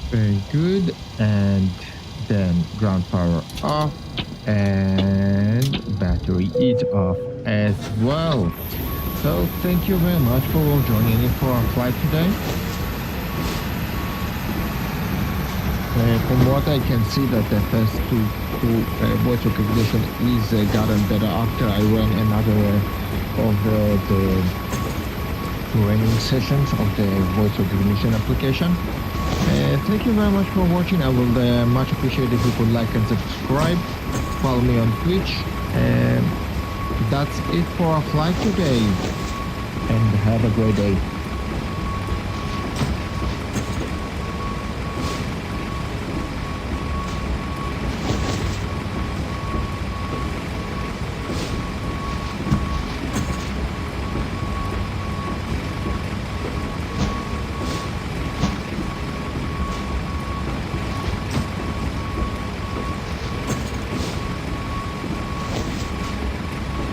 Very good. And then ground power off. And battery is off as well. So thank you very much for joining in for our flight today. From what I can see that the first two voice recognition is gotten better after I ran another of the training sessions of the voice recognition application. Thank you very much for watching. I will much appreciate if you could like and subscribe. Follow me on Twitch. That's it for our flight today. And have a great day.